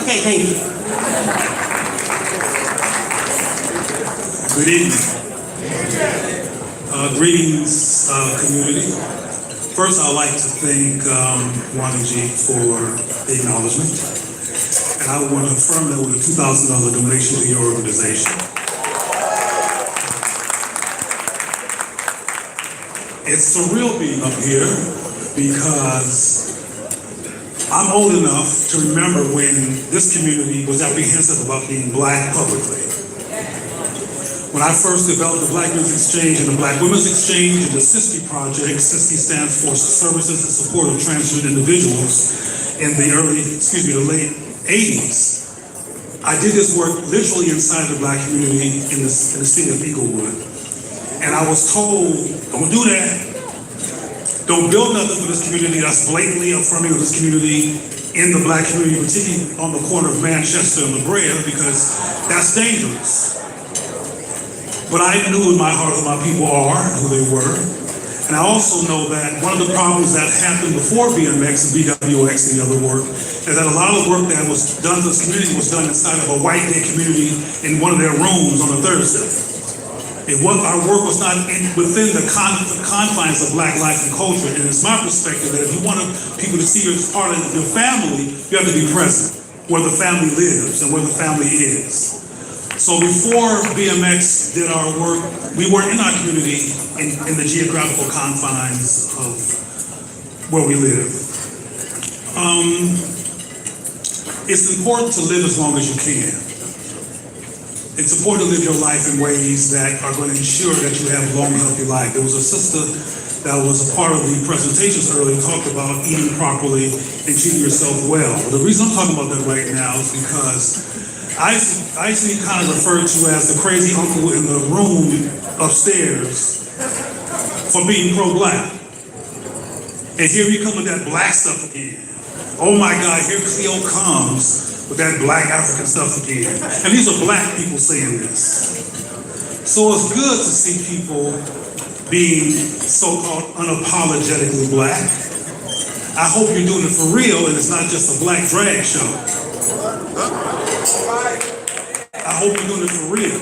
Okay, thank you. Good evening. Greetings, community. First, I'd like to thank Juan and G for the acknowledgement. And I want to affirm that with a $2,000 donation to your organization. It's surreal being up here because I'm old enough to remember when this community was apprehensive about being Black publicly. When I first developed the Black Men's Exchange and the Black Women's Exchange and the SISTI project, SISTI stands for Services in Support of Transgender Individuals, in the late 80s, I did this work literally inside the Black community in the city of Eaglewood. And I was told, don't do that. Don't build nothing for this community that's blatantly affirming of this community in the Black community, particularly on the corner of Manchester and La Brea, because that's dangerous. But I knew in my heart who my people are, who they were. And I also know that one of the problems that happened before BMX and BWX and the other work is that a lot of the work that was done to this community was done inside of a white gay community in one of their rooms on a Thursday. Our work was not within the confines of Black life and culture. And it's my perspective that if you want people to see you as part of your family, you have to be present where the family lives and where the family is. So before BMX did our work, we weren't in our community in the geographical confines of where we live. It's important to live as long as you can. It's important to live your life in ways that are going to ensure that you have a long, healthy life. There was a sister that was a part of the presentations earlier, talked about eating properly and treating yourself well. The reason I'm talking about that right now is because I actually kind of referred to as the crazy uncle in the room upstairs for being pro-black. And here we come with that black stuff again. Oh my God, here Cleo comes with that black African stuff again. And these are black people saying this. So it's good to see people being so-called unapologetically black. I hope you're doing it for real and it's not just a black drag show. I hope you're doing it for real.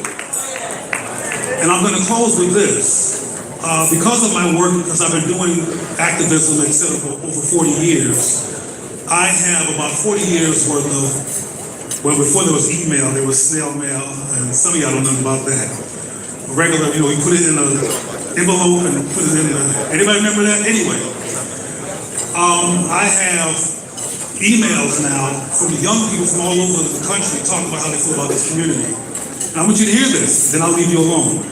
And I'm going to close with this. Because of my work, because I've been doing activism, etc. for over 40 years, I have about 40 years worth of, well, before there was email, there was snail mail, and some of y'all don't know about that. Regular, you put it in an envelope and put it in anybody remember that? Anyway, I have emails now from young people from all over the country talking about how they feel about this community. And I want you to hear this, then I'll leave you alone.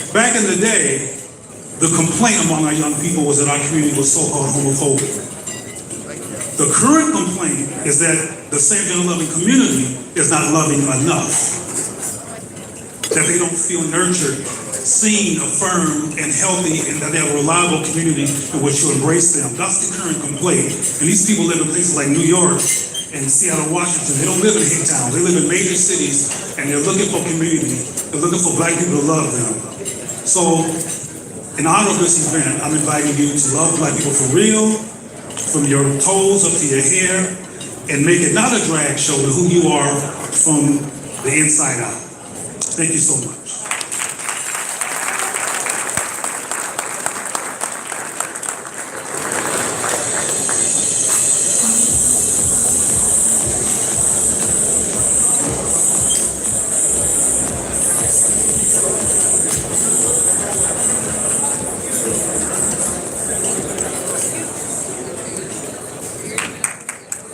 Back in the day, the complaint among our young people was that our community was so-called homophobic. The current complaint is that the same gender-loving community is not loving enough. That they don't feel nurtured, seen, affirmed, and healthy, and that they have a reliable community in which to embrace them. That's the current complaint. And these people live in places like New York and Seattle, Washington. They don't live in hate towns. They live in major cities, and they're looking for community. They're looking for black people to love them. So, in honor of this event, I'm inviting you to love black people for real, from your toes up to your hair, and make it not a drag show to who you are from the inside out. Thank you so much.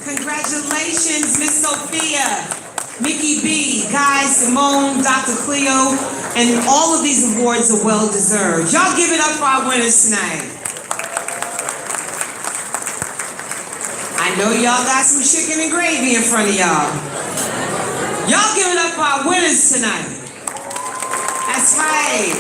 Congratulations, Miss Sophia, Mickey B, Guy, Simone, Dr. Cleo, and all of these awards are well deserved. Y'all give it up for our winners tonight. I know y'all got some chicken and gravy in front of y'all. Y'all give it up for our winners tonight. That's right.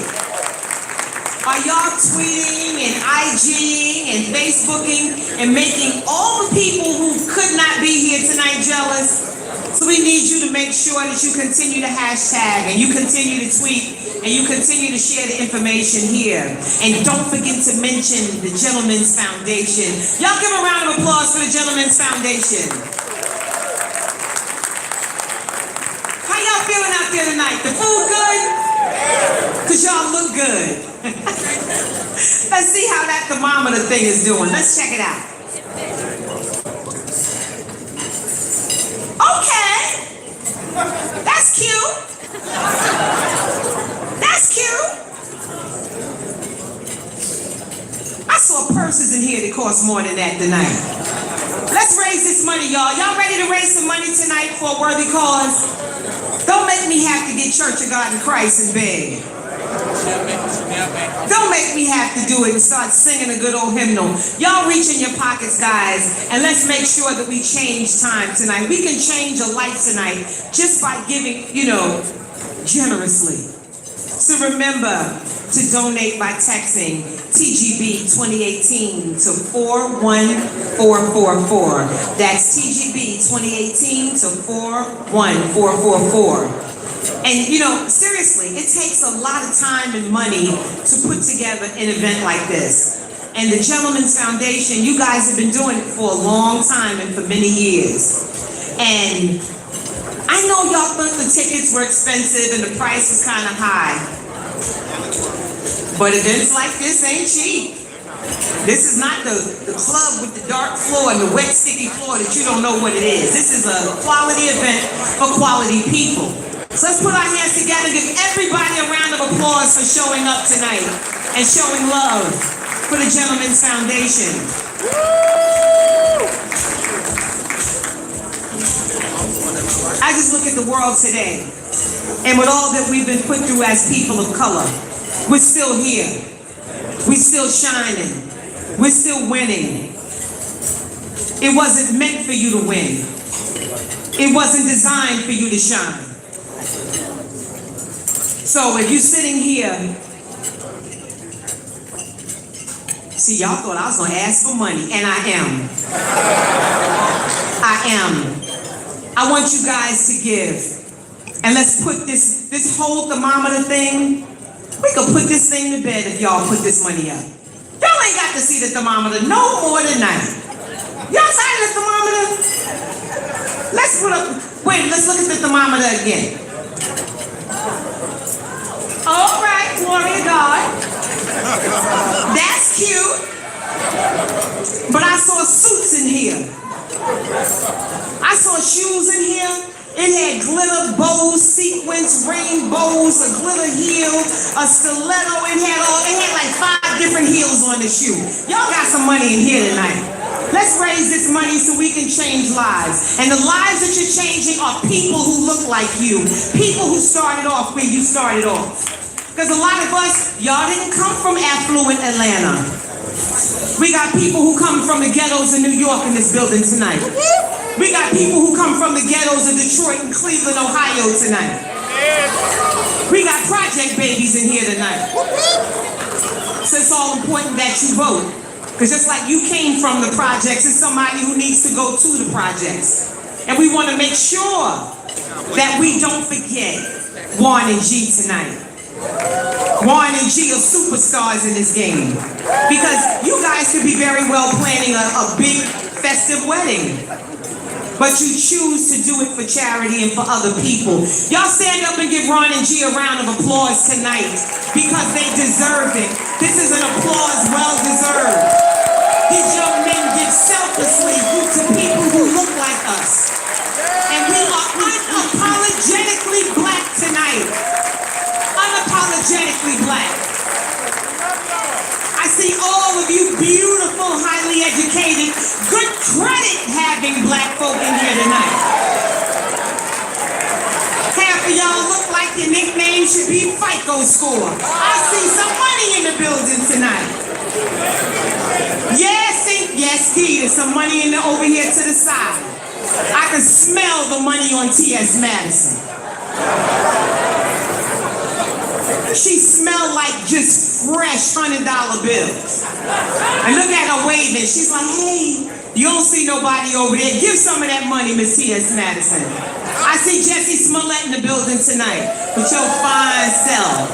Are y'all tweeting and IGing and Facebooking and making all the people who could not be here tonight jealous? So we need you to make sure that you continue to hashtag and you continue to tweet and you continue to share the information here. And don't forget to mention the Gentlemen's Foundation. Y'all give a round of applause for the Gentlemen's Foundation. How y'all feeling out there tonight? The food good? Because y'all look good. Let's see how that thermometer thing is doing. Let's check it out. Okay. That's cute. That's cute. I saw purses in here that cost more than that tonight. Let's raise this money, y'all. Y'all ready to raise some money tonight for a worthy cause? Don't make me have to get Church of God in Christ and beg. Don't make me have to do it and start singing a good old hymnal. Y'all reach in your pockets, guys, and let's make sure that we change time tonight. We can change a life tonight just by giving, generously. So remember to donate by texting TGB 2018 to 41444. That's TGB 2018 to 41444. And seriously, it takes a lot of time and money to put together an event like this. And the Gentlemen's Foundation, you guys have been doing it for a long time and for many years. And I know y'all thought the tickets were expensive and the price was kind of high. But events like this ain't cheap. This is not the club with the dark floor and the wet, sticky floor that you don't know what it is. This is a quality event for quality people. So let's put our hands together and give everybody a round of applause for showing up tonight and showing love for the Gentlemen's Foundation. I just look at the world today, and with all that we've been put through as people of color, we're still here. We're still shining. We're still winning. It wasn't meant for you to win. It wasn't designed for you to shine. So if you're sitting here, see, y'all thought I was gonna ask for money, and I am. I want you guys to give. And let's put this whole thermometer thing, we could put this thing to bed if y'all put this money up. Y'all ain't got to see the thermometer no more tonight. Y'all tired of the thermometer? Let's look at the thermometer again. All right, glory to God. That's cute. But I saw suits in here. I saw shoes in here. It had glitter bows, sequins, rainbows, a glitter heel, a stiletto. It had like 5 different heels on the shoe. Y'all got some money in here tonight. Let's raise this money so we can change lives. And the lives that you're changing are people who look like you. People who started off where you started off. Because a lot of us, y'all didn't come from affluent Atlanta. We got people who come from the ghettos in New York in this building tonight. We got people who come from the ghettos of Detroit and Cleveland, Ohio tonight. We got project babies in here tonight. So it's all important that you vote. Because just like you came from the projects, it's somebody who needs to go to the projects. And we want to make sure that we don't forget Juan and G tonight. Juan and G are superstars in this game. Because you guys could be very well planning a big festive wedding. But you choose to do it for charity and for other people. Y'all stand up and give Ron and G a round of applause tonight because they deserve it. This is an applause well deserved. These young men give selflessly to people who look like us. And we are unapologetically black tonight. Unapologetically black. I see all of you beautiful, highly educated, good credit having black folk in here tonight. Half of y'all look like your nickname should be FICO score. I see some money in the building tonight. Yes, there's some money over here to the side. I can smell the money on T.S. Madison. She smelled like just fresh $100 bills. And look at her waving. She's like, hey, you don't see nobody over there. Give some of that money, Miss T.S. Madison. I see Jesse Smollett in the building tonight with your fine self.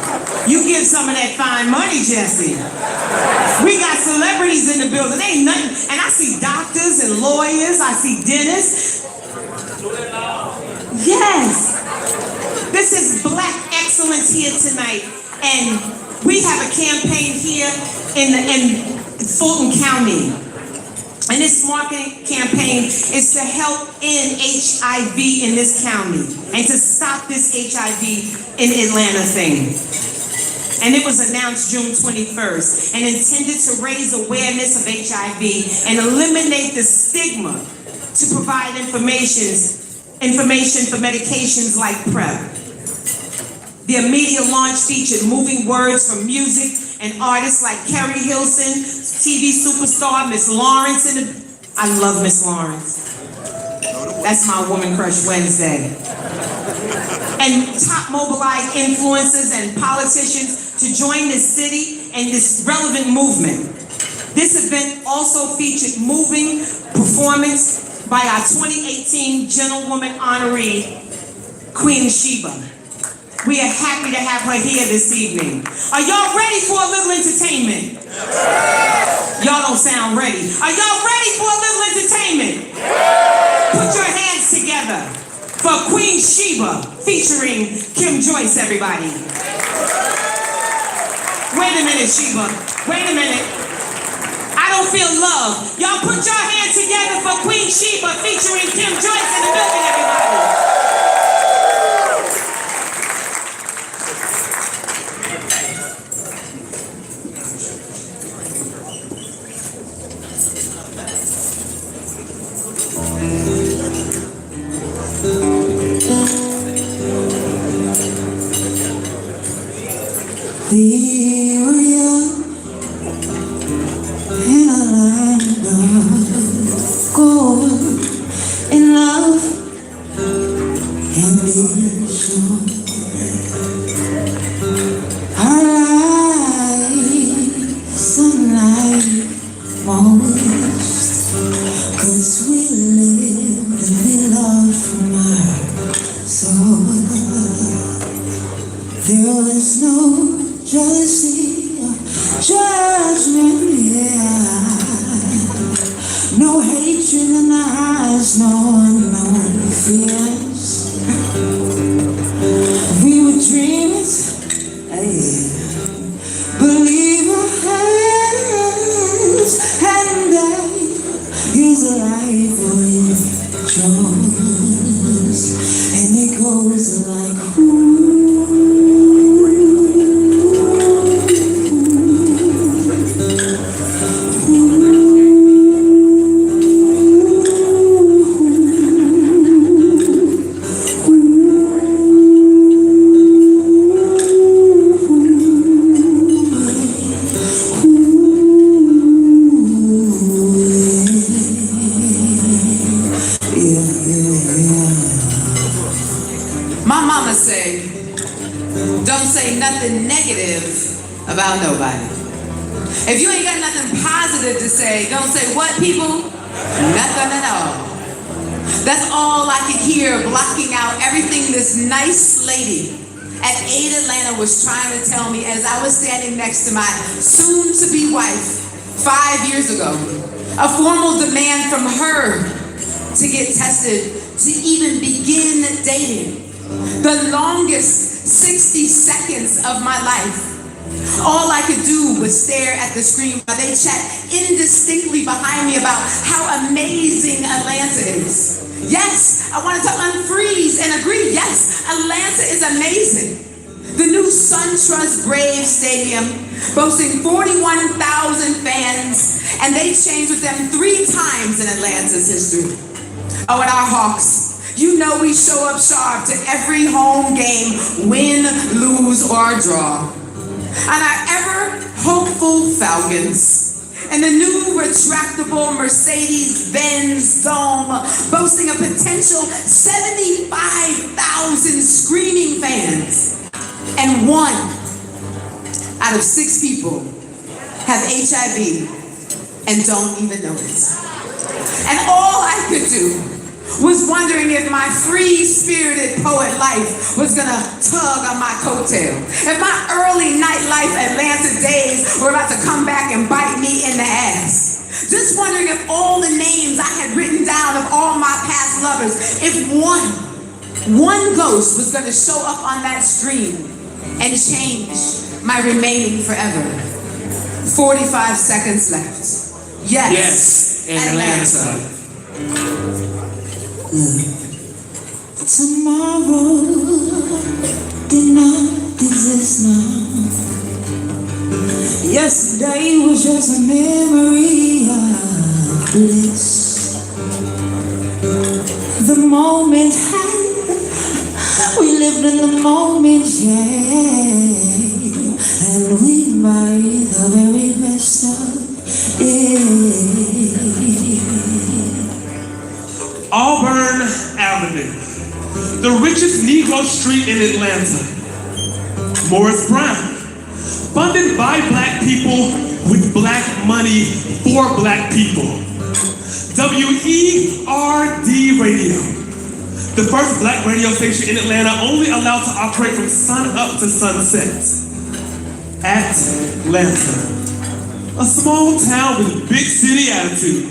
You give some of that fine money, Jesse. We got celebrities in the building. Ain't nothing. And I see doctors and lawyers. I see dentists. Yes. This is black excellence here tonight. And we have a campaign here in Fulton County. And this marketing campaign is to help end HIV in this county and to stop this HIV in Atlanta thing. And it was announced June 21st and intended to raise awareness of HIV and eliminate the stigma to provide information for medications like PrEP. The immediate launch featured moving words from music and artists like Kerry Hilson, TV superstar Miss Lawrence, I love Miss Lawrence. That's my Woman Crush Wednesday. And top mobilized influencers and politicians to join this city and this relevant movement. This event also featured moving performance by our 2018 Gentlewoman honoree, Queen Sheba. We are happy to have her here this evening. Are y'all ready for a little entertainment? Y'all don't sound ready. Are y'all ready for a little entertainment? Put your hands together for Queen Sheba featuring Kim Joyce, everybody. Wait a minute, Sheba. Wait a minute. I don't feel love. Y'all put your hands together for Queen Sheba featuring Kim Joyce in the building, everybody. We were young in a land of gold, in love sure. Our light, sunlight, most, 'cause we lived and we loved from our soul. There was no jealousy or judgment, yeah. No hatred in the eyes, no unknown fears. We were dreamers, hey, believers, and that is a life we chose. And it goes like, ooh. My mama say, don't say nothing negative about nobody. If you ain't got nothing positive to say, don't say what, people? Nothing at all. That's all I could hear, blocking out everything this nice lady at 8 Atlanta was trying to tell me as I was standing next to my soon-to-be wife 5 years ago. A formal demand from her to get tested, to even begin dating. The longest 60 seconds of my life. All I could do was stare at the screen while they chat indistinctly behind me about how amazing Atlanta is. Yes, I wanted to unfreeze and agree. Yes, Atlanta is amazing. The new SunTrust Braves Stadium, boasting 41,000 fans, and they changed with them 3 times in Atlanta's history. Oh, and our Hawks. You know we show up sharp to every home game, win, lose, or draw. And our ever hopeful Falcons, and the new retractable Mercedes-Benz Dome, boasting a potential 75,000 screaming fans. And 1 out of 6 people have HIV and don't even know it. And all I could do was wondering if my free-spirited poet life was gonna tug on my coattail. If my early nightlife Atlanta days were about to come back and bite me in the ass. Just wondering if all the names I had written down of all my past lovers, if one ghost was gonna show up on that stream and change my remaining forever. 45 seconds left. Yes, Atlanta. Tomorrow did not exist now. Yesterday was just a memory of bliss. The moment we lived in the moment, yeah, and we made the very best of it. Auburn Avenue, the richest Negro street in Atlanta. Morris Brown, funded by black people with black money for black people. WERD Radio, the first black radio station in Atlanta, only allowed to operate from sun up to sunset. Atlanta, a small town with big city attitude.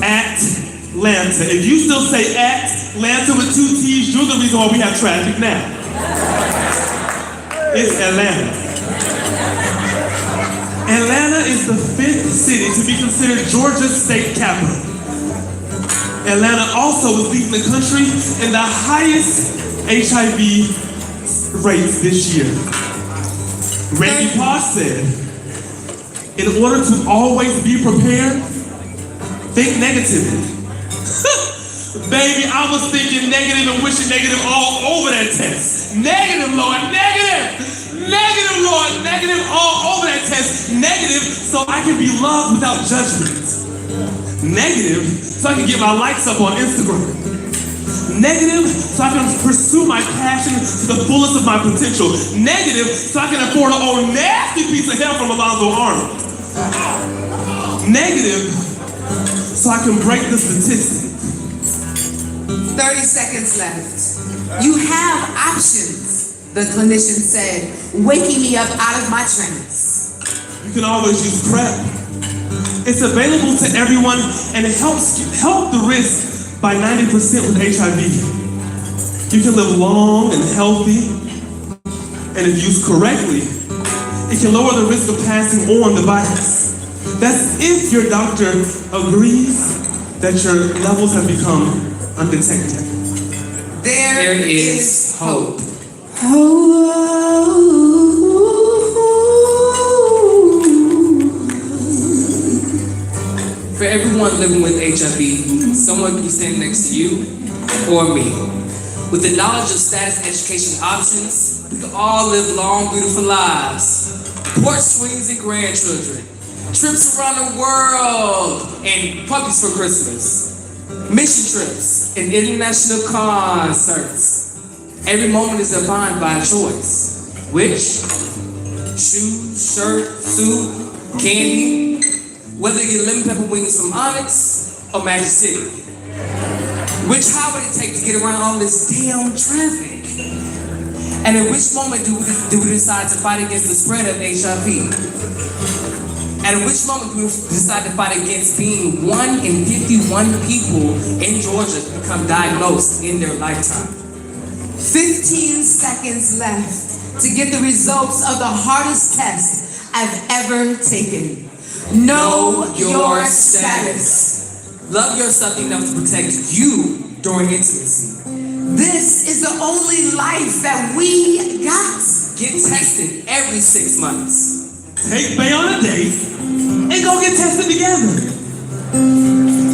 Atlanta. If you still say Atlanta with 2 T's, you're the reason why we have traffic now. It's Atlanta. Atlanta is the 5th city to be considered Georgia's state capital. Atlanta also was leading the country in the highest HIV rates this year. Randy Posh said, in order to always be prepared, think negatively. Baby, I was thinking negative and wishing negative all over that test. Negative, Lord, negative! Negative, Lord, negative all over that test. Negative, so I can be loved without judgment. Negative, so I can get my likes up on Instagram. Negative, so I can pursue my passion to the fullest of my potential. Negative, so I can afford an old nasty piece of hell from Alonzo Arnold. Negative, so I can break the statistic. 30 seconds left. You have options, the clinician said, waking me up out of my trance. You can always use PrEP. It's available to everyone, and it helps the risk by 90% with HIV. You can live long and healthy, and if used correctly, it can lower the risk of passing on the virus. That's if your doctor agrees that your levels have become undetected. There is hope. For everyone living with HIV, someone can be standing next to you or me. With the knowledge of status education options, we can all live long, beautiful lives. Porch swings and grandchildren, trips around the world, and puppies for Christmas. Mission trips and international concerts. Every moment is defined by a choice. Which? Shoes, shirt, suit, candy. Whether you get lemon pepper wings from Onyx or Magic City. Which highway to take to get around all this damn traffic? And at which moment do we decide to fight against the spread of HIV? And at which moment do we decide to fight against being 1 in 51 people in Georgia become diagnosed in their lifetime? 15 seconds left to get the results of the hardest test I've ever taken. Know your status. Love yourself enough to protect you during intimacy. This is the only life that we got. Get tested every 6 months. Take Bay on a date and go get tested together.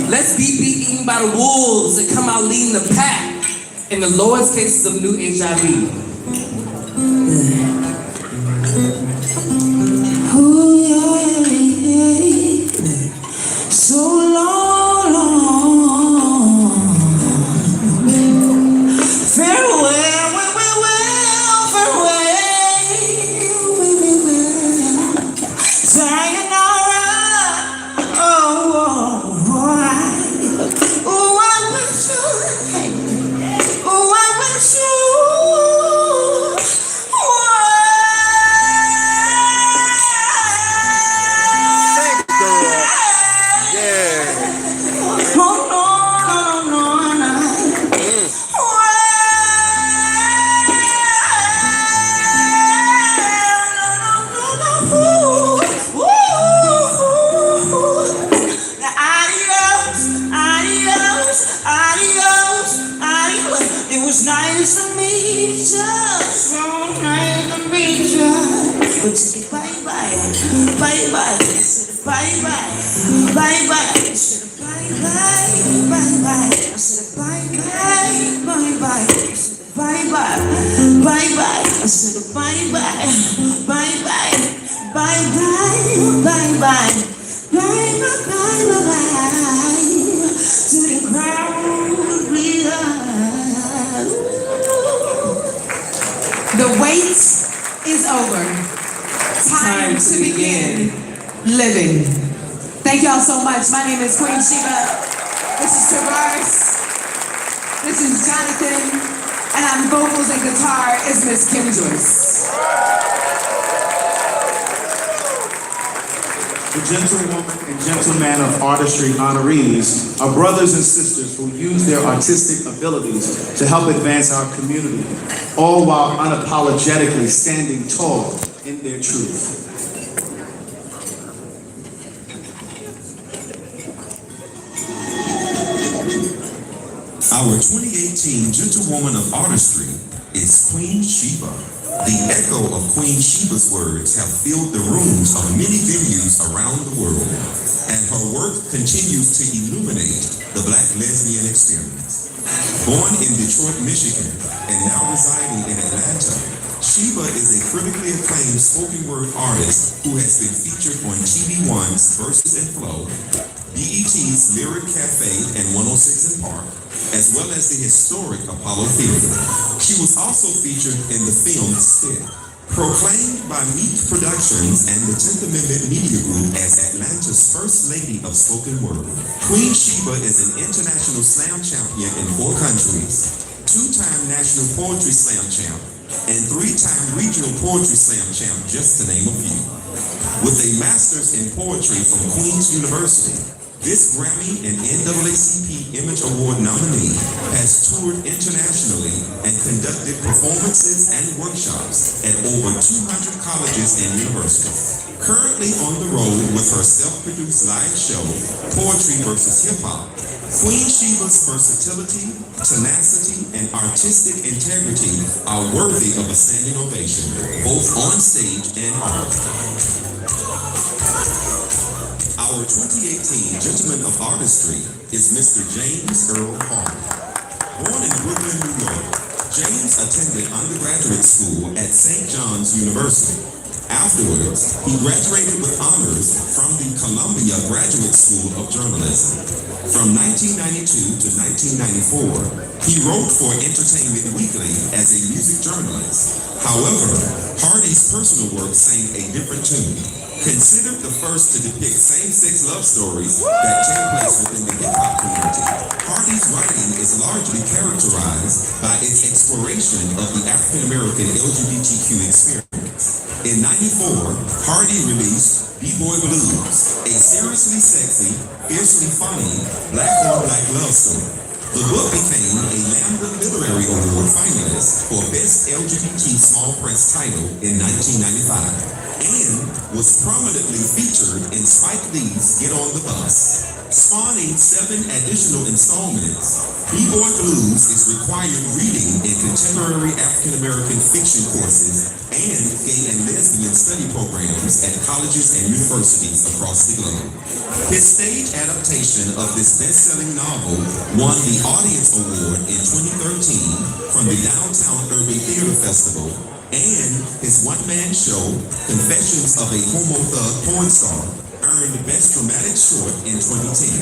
Let's be eaten by the wolves and come out leading the pack in the lowest cases of new HIV. So long, farewell, sayonara. I wish you. Nice to meet you, so nice to meet you. But you bye bye, bye bye, bye bye, bye bye, bye bye, bye bye, bye bye, bye bye, bye bye, I said bye bye, bye bye, bye bye, bye bye, bye bye, bye bye, to the ground we are. The wait is over. Time to begin living. Thank y'all so much. My name is Queen Sheba. This is Traverse. This is Jonathan. And on vocals and guitar is Miss Kim Joyce. The gentlewoman and gentleman of artistry honorees are brothers and sisters who use their artistic abilities to help advance our community, all while unapologetically standing tall in their truth. Our 2018 Gentlewoman of Artistry is Queen Sheba. The echo of Queen Sheba's words have filled the rooms of many venues around the world, and her work continues to illuminate the Black lesbian experience. Born in Detroit, Michigan, and now residing in Atlanta, Sheba is a critically acclaimed spoken word artist who has been featured on TV One's Verses and Flow, BET BET's Lyric Cafe and 106 in Park, as well as the historic Apollo Theater. She was also featured in the film Spit. Proclaimed by Meak Productions and the 10th Amendment Media Group as Atlanta's first lady of spoken word, Queen Sheba is an international slam champion in 4 countries, 2-time National Poetry Slam champ, and 3-time Regional Poetry Slam champ, just to name a few. With a master's in poetry from Queen's University, this Grammy and NAACP Image Award nominee has toured internationally and conducted performances and workshops at over 200 colleges and universities. Currently on the road with her self-produced live show, Poetry vs. Hip Hop, Queen Sheba's versatility, tenacity, and artistic integrity are worthy of a standing ovation, both on stage and off. Our 2018 Gentleman of Artistry is Mr. James Earl Hall. Born in Brooklyn, New York, James attended undergraduate school at St. John's University. Afterwards, he graduated with honors from the Columbia Graduate School of Journalism. From 1992 to 1994, he wrote for Entertainment Weekly as a music journalist. However, Hardy's personal work sang a different tune. Considered the first to depict same-sex love stories that take place within the hip-hop community, Hardy's writing is largely characterized by its exploration of the African-American LGBTQ experience. In '94, Hardy released B-Boy Blues, a seriously sexy, fiercely funny, black-on-black love story. The book became a Lambda Literary Award finalist for Best LGBT Small Press title in 1995. And was prominently featured in Spike Lee's Get on the Bus. Spawning 7 additional installments, B-Boy Blues is required reading in contemporary African-American fiction courses and gay and lesbian study programs at colleges and universities across the globe. His stage adaptation of this best-selling novel won the Audience Award in 2013 from the Downtown Urban Theater Festival, and his one-man show, Confessions of a Homo Thug Porn Star, earned Best Dramatic Short in 2010.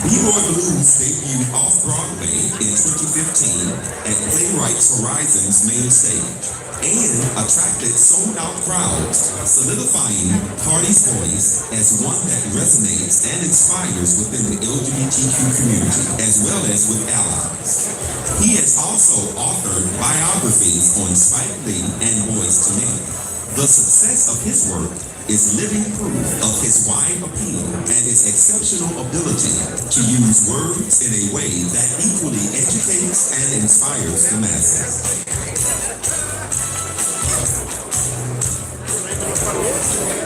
B-Boy Blues debuted off-Broadway in 2015 at Playwrights Horizon's main stage and attracted sold-out crowds, solidifying Hardy's voice as one that resonates and inspires within the LGBTQ community, as well as with allies. He has also authored biographies on Spike Lee and Boyz II Men. The success of his work is living proof of his wide appeal and his exceptional ability to use words in a way that equally educates and inspires the masses.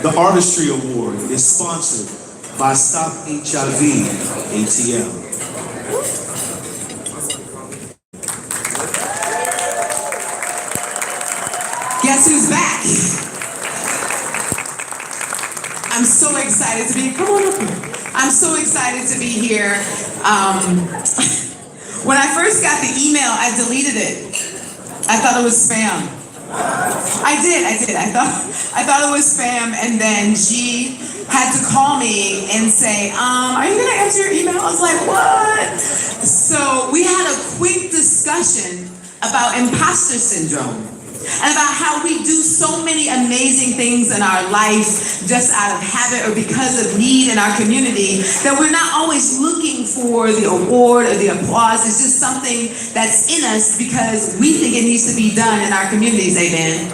The Artistry Award is sponsored by Stop HIV ATL. Guess who's back? I'm so excited to be, come on up here. I'm so excited to be here. When I first got the email, I deleted it. I thought it was spam. I did. I thought it was spam, and then G had to call me and say, are you gonna answer your email? I was like, what? So we had a quick discussion about imposter syndrome and about how we do so many amazing things in our life just out of habit or because of need in our community that we're not always looking for the award or the applause. It's just something that's in us because we think it needs to be done in our communities, amen?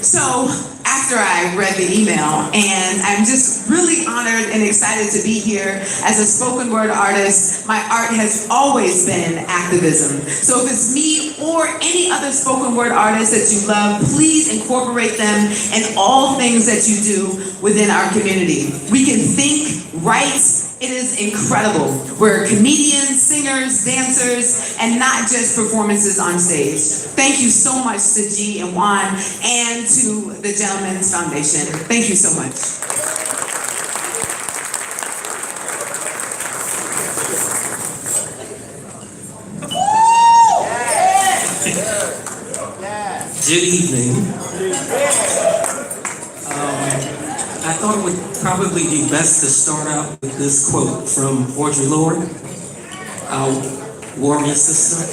So after I read the email, and I'm just really honored and excited to be here as a spoken word artist. My art has always been activism. So if it's me or any other spoken word artist that you love, please incorporate them in all things that you do within our community. We can think, write. It is incredible. We're comedians, singers, dancers, and not just performances on stage. Thank you so much to G and Juan and to the Gentlemen's Foundation. Thank you so much. Good evening. I thought it would probably be best to start out with this quote from Audre Lorde, our warrior sister.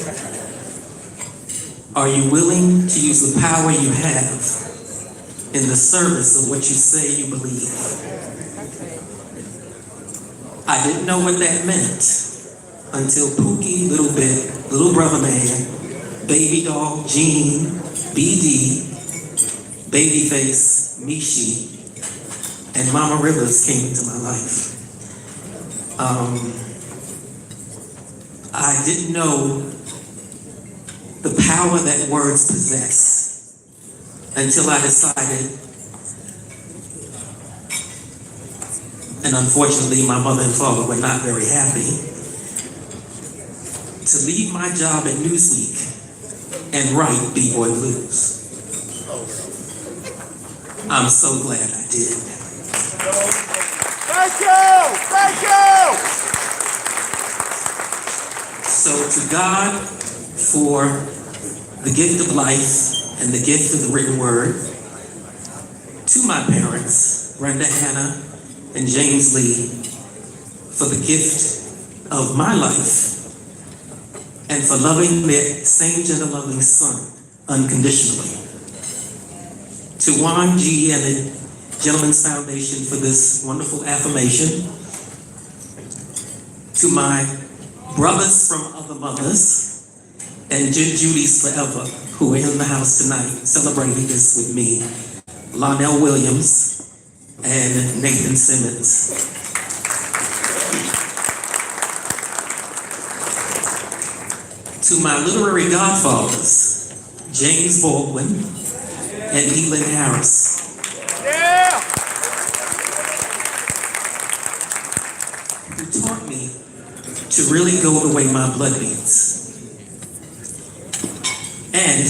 Are you willing to use the power you have in the service of what you say you believe? I didn't know what that meant until Pookie, little brother man, baby doll, Jean, BD, Babyface, Mishi, and Mama Rivers came into my life. I didn't know the power that words possess until I decided, and unfortunately my mother and father were not very happy, to leave my job at Newsweek and write B-Boy Blues. I'm so glad I did. Thank you! Thank you! So to God for the gift of life and the gift of the written word, to my parents, Brenda, Hannah, and James Lee, for the gift of my life and for loving their same gender loving son unconditionally. To Juan G. and the Gentlemen's Foundation for this wonderful affirmation. To my brothers from other mothers and Judy's forever, who are in the house tonight celebrating this with me. Lonnell Williams and Nathan Simmons. To my literary godfathers, James Baldwin and Elin Harris. Yeah! Who taught me to really go the way my blood beats. And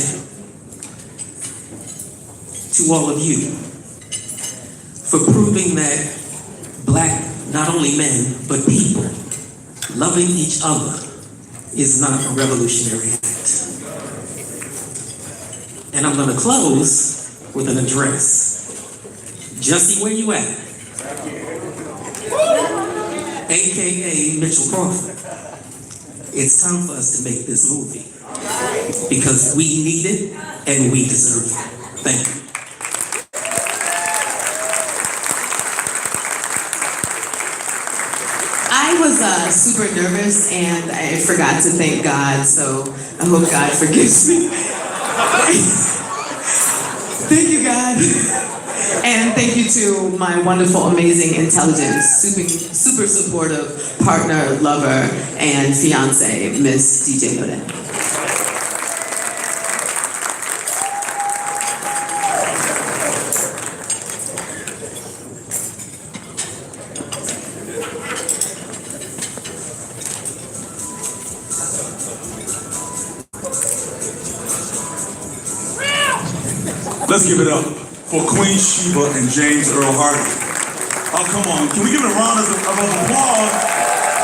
to all of you, for proving that Black, not only men, but people, loving each other is not a revolutionary act. And I'm gonna close with an address. Jussie, where you at? AKA Mitchell Crawford. It's time for us to make this movie because we need it and we deserve it. Thank you. I was super nervous and I forgot to thank God, so I hope God forgives me. Thank you, God. And thank you to my wonderful, amazing, intelligent, super supportive partner, lover, and fiance, Miss DJ Loden. Let's give it up for Queen Sheba and James Earl Hardy. Oh, come on. Can we give it a round of applause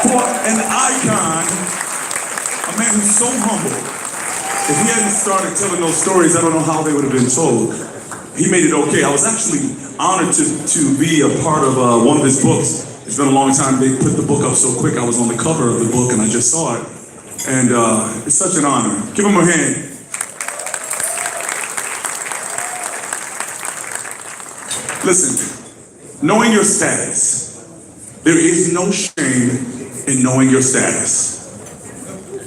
for an icon, a man who's so humble. If he hadn't started telling those stories, I don't know how they would have been told. He made it okay. I was actually honored to be a part of one of his books. It's been a long time. They put the book up so quick. I was on the cover of the book and I just saw it. And it's such an honor. Give him a hand. Listen, knowing your status, there is no shame in knowing your status.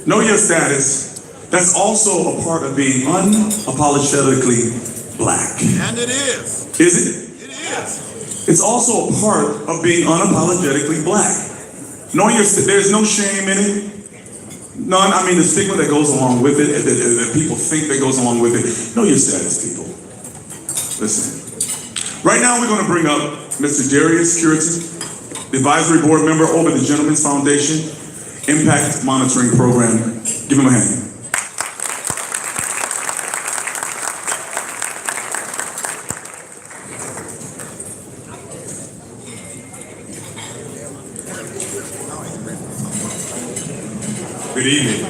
Know your status, that's also a part of being unapologetically Black. And it is. Is it? It is. It's also a part of being unapologetically Black. Knowing there's no shame in it. None, I mean the stigma that goes along with it, that people think that goes along with it. Know your status, people. Listen. Right now, we're going to bring up Mr. Darius Curtin, the advisory board member over the Gentlemen's Foundation Impact Monitoring Program. Give him a hand. Good evening.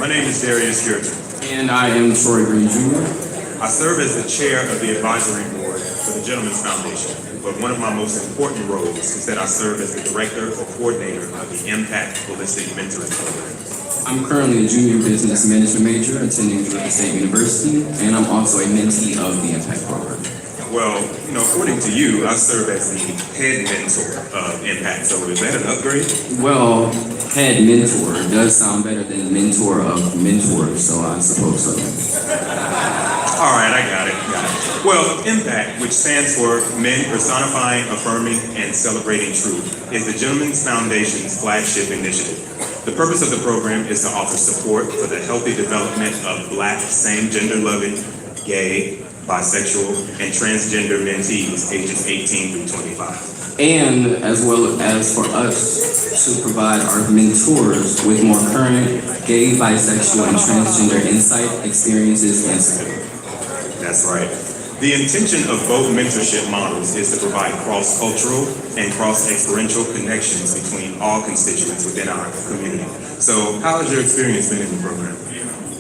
My name is Darius Curtin. And I am Troy Green Jr. I serve as the chair of the advisory board for the Gentlemen's Foundation. but one of my most important roles is that I serve as the director or coordinator of the Impact Holistic Mentoring Program. I'm currently a junior business management major attending Georgia State University, and I'm also a mentee of the Impact program. Well, according to you, I serve as the head mentor of Impact, so is that an upgrade? Well, head mentor does sound better than mentor of mentors, so I suppose so. All right, I got it. Well, Impact, which stands for Men Personifying, Affirming, and Celebrating Truth, is the Gentlemen's Foundation's flagship initiative. The purpose of the program is to offer support for the healthy development of Black, same-gender loving, gay, bisexual, and transgender mentees ages 18 through 25. And as well as for us to provide our mentors with more current gay, bisexual, and transgender insight, experiences, and support. That's right. The intention of both mentorship models is to provide cross-cultural and cross-experiential connections between all constituents within our community. So how has your experience been in the program?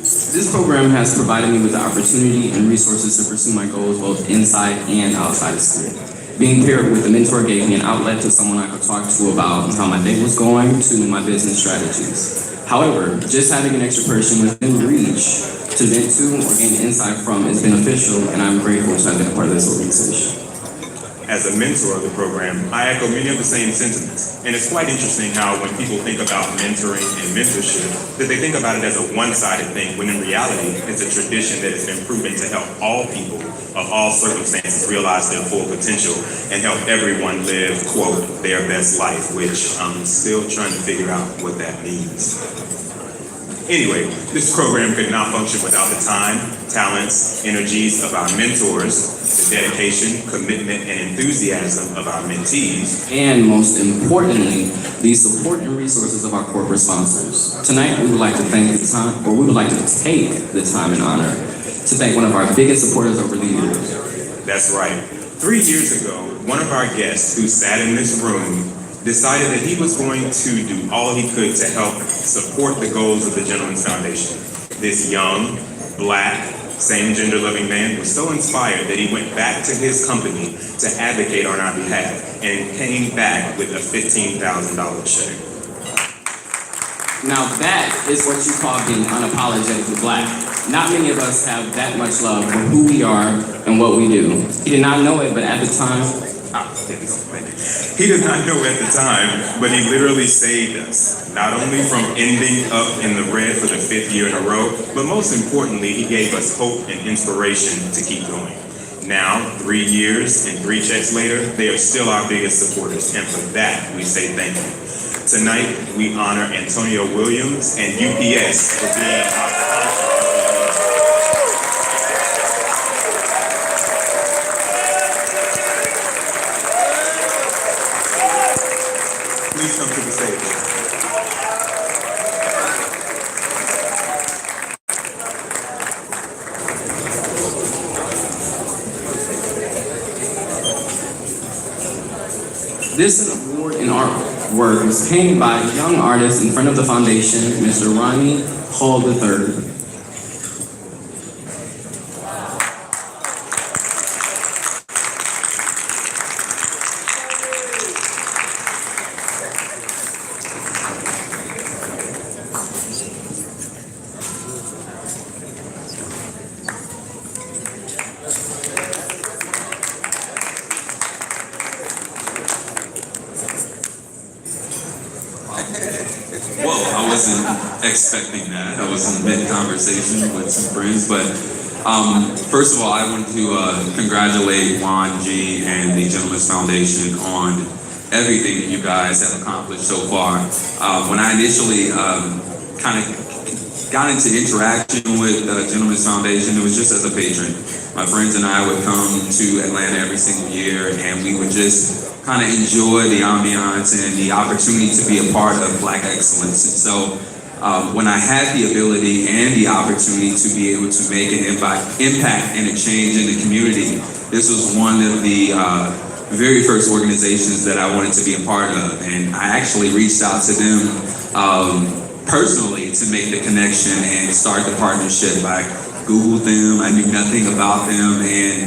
This program has provided me with the opportunity and resources to pursue my goals both inside and outside of school. Being paired with a mentor gave me an outlet to someone I could talk to about how my day was going to my business strategies. However, just having an extra person within reach to vent to or gain insight from is beneficial, and I'm grateful to have been a part of this organization. As a mentor of the program, I echo many of the same sentiments. And it's quite interesting how when people think about mentoring and mentorship, that they think about it as a one-sided thing, when in reality, it's a tradition that has been proven to help all people of all circumstances realize their full potential and help everyone live, quote, their best life, which I'm still trying to figure out what that means. Anyway, this program could not function without the time, talents, energies of our mentors, the dedication, commitment, and enthusiasm of our mentees, and most importantly, the support and resources of our corporate sponsors. Tonight, we would like to take the time and honor to thank one of our biggest supporters over the years. That's right. 3 years ago, one of our guests who sat in this room decided that he was going to do all he could to help support the goals of the Gentlemen's Foundation. This young, Black, same-gender loving man was so inspired that he went back to his company to advocate on our behalf and came back with a $15,000 check. Now that is what you call being unapologetically Black. Not many of us have that much love for who we are and what we do. He did not know it, but at the time, he did not know at the time, but he literally saved us, not only from ending up in the red for the 5th year in a row, but most importantly, he gave us hope and inspiration to keep going. Now, 3 years and 3 checks later, they are still our biggest supporters, and for that, we say thank you. Tonight, we honor Antonio Williams and UPS for being our sponsors. Please come to the stage. this award in artwork was painted by a young artist in front of the foundation, Mr. Ronnie Hall III. Whoa, I wasn't expecting that. I was in mid-conversation with some friends, but first of all, I want to congratulate Juan G and the Gentlemen's Foundation on everything that you guys have accomplished so far. When I initially kind of got into interaction with the Gentlemen's Foundation, it was just as a patron. My friends and I would come to Atlanta every single year, and we would just kind of enjoy the ambiance and the opportunity to be a part of Black excellence. And so when I had the ability and the opportunity to be able to make an impact and a change in the community, this was one of the very first organizations that I wanted to be a part of. And I actually reached out to them personally to make the connection and start the partnership by Googled them. I knew nothing about them, and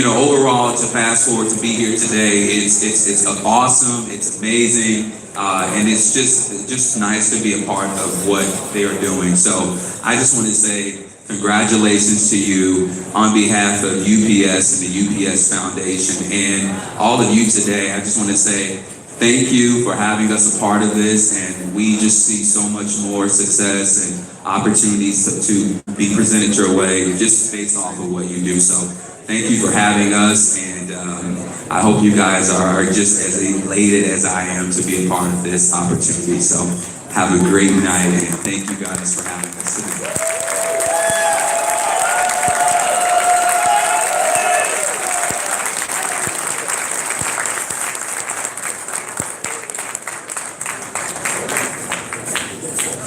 overall, to fast forward to be here today, it's awesome. It's amazing, and it's just nice to be a part of what they are doing. So I just want to say congratulations to you on behalf of UPS and the UPS Foundation and all of you today. I just want to say thank you for having us a part of this, and we just see so much more success and opportunities to be presented your way just based off of what you do. So thank you for having us, and I hope you guys are just as elated as I am to be a part of this opportunity. So have a great night, and thank you guys for having us today.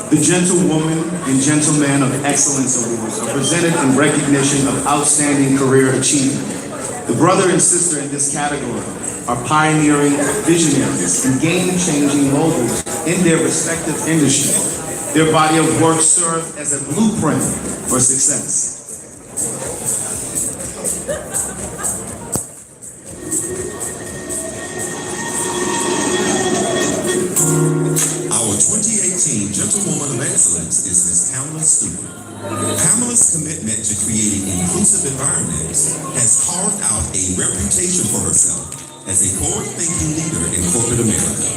The Gentlewoman and Gentleman of Excellence Awards are presented in recognition of outstanding career achievement. The brother and sister in this category are pioneering visionaries and game-changing moguls in their respective industries. Their body of work served as a blueprint for success. Our 2018 Gentlewoman of Excellence is Ms. Pamela Stewart. Pamela's commitment to creating inclusive environments has carved out a reputation for herself as a forward-thinking leader in corporate America.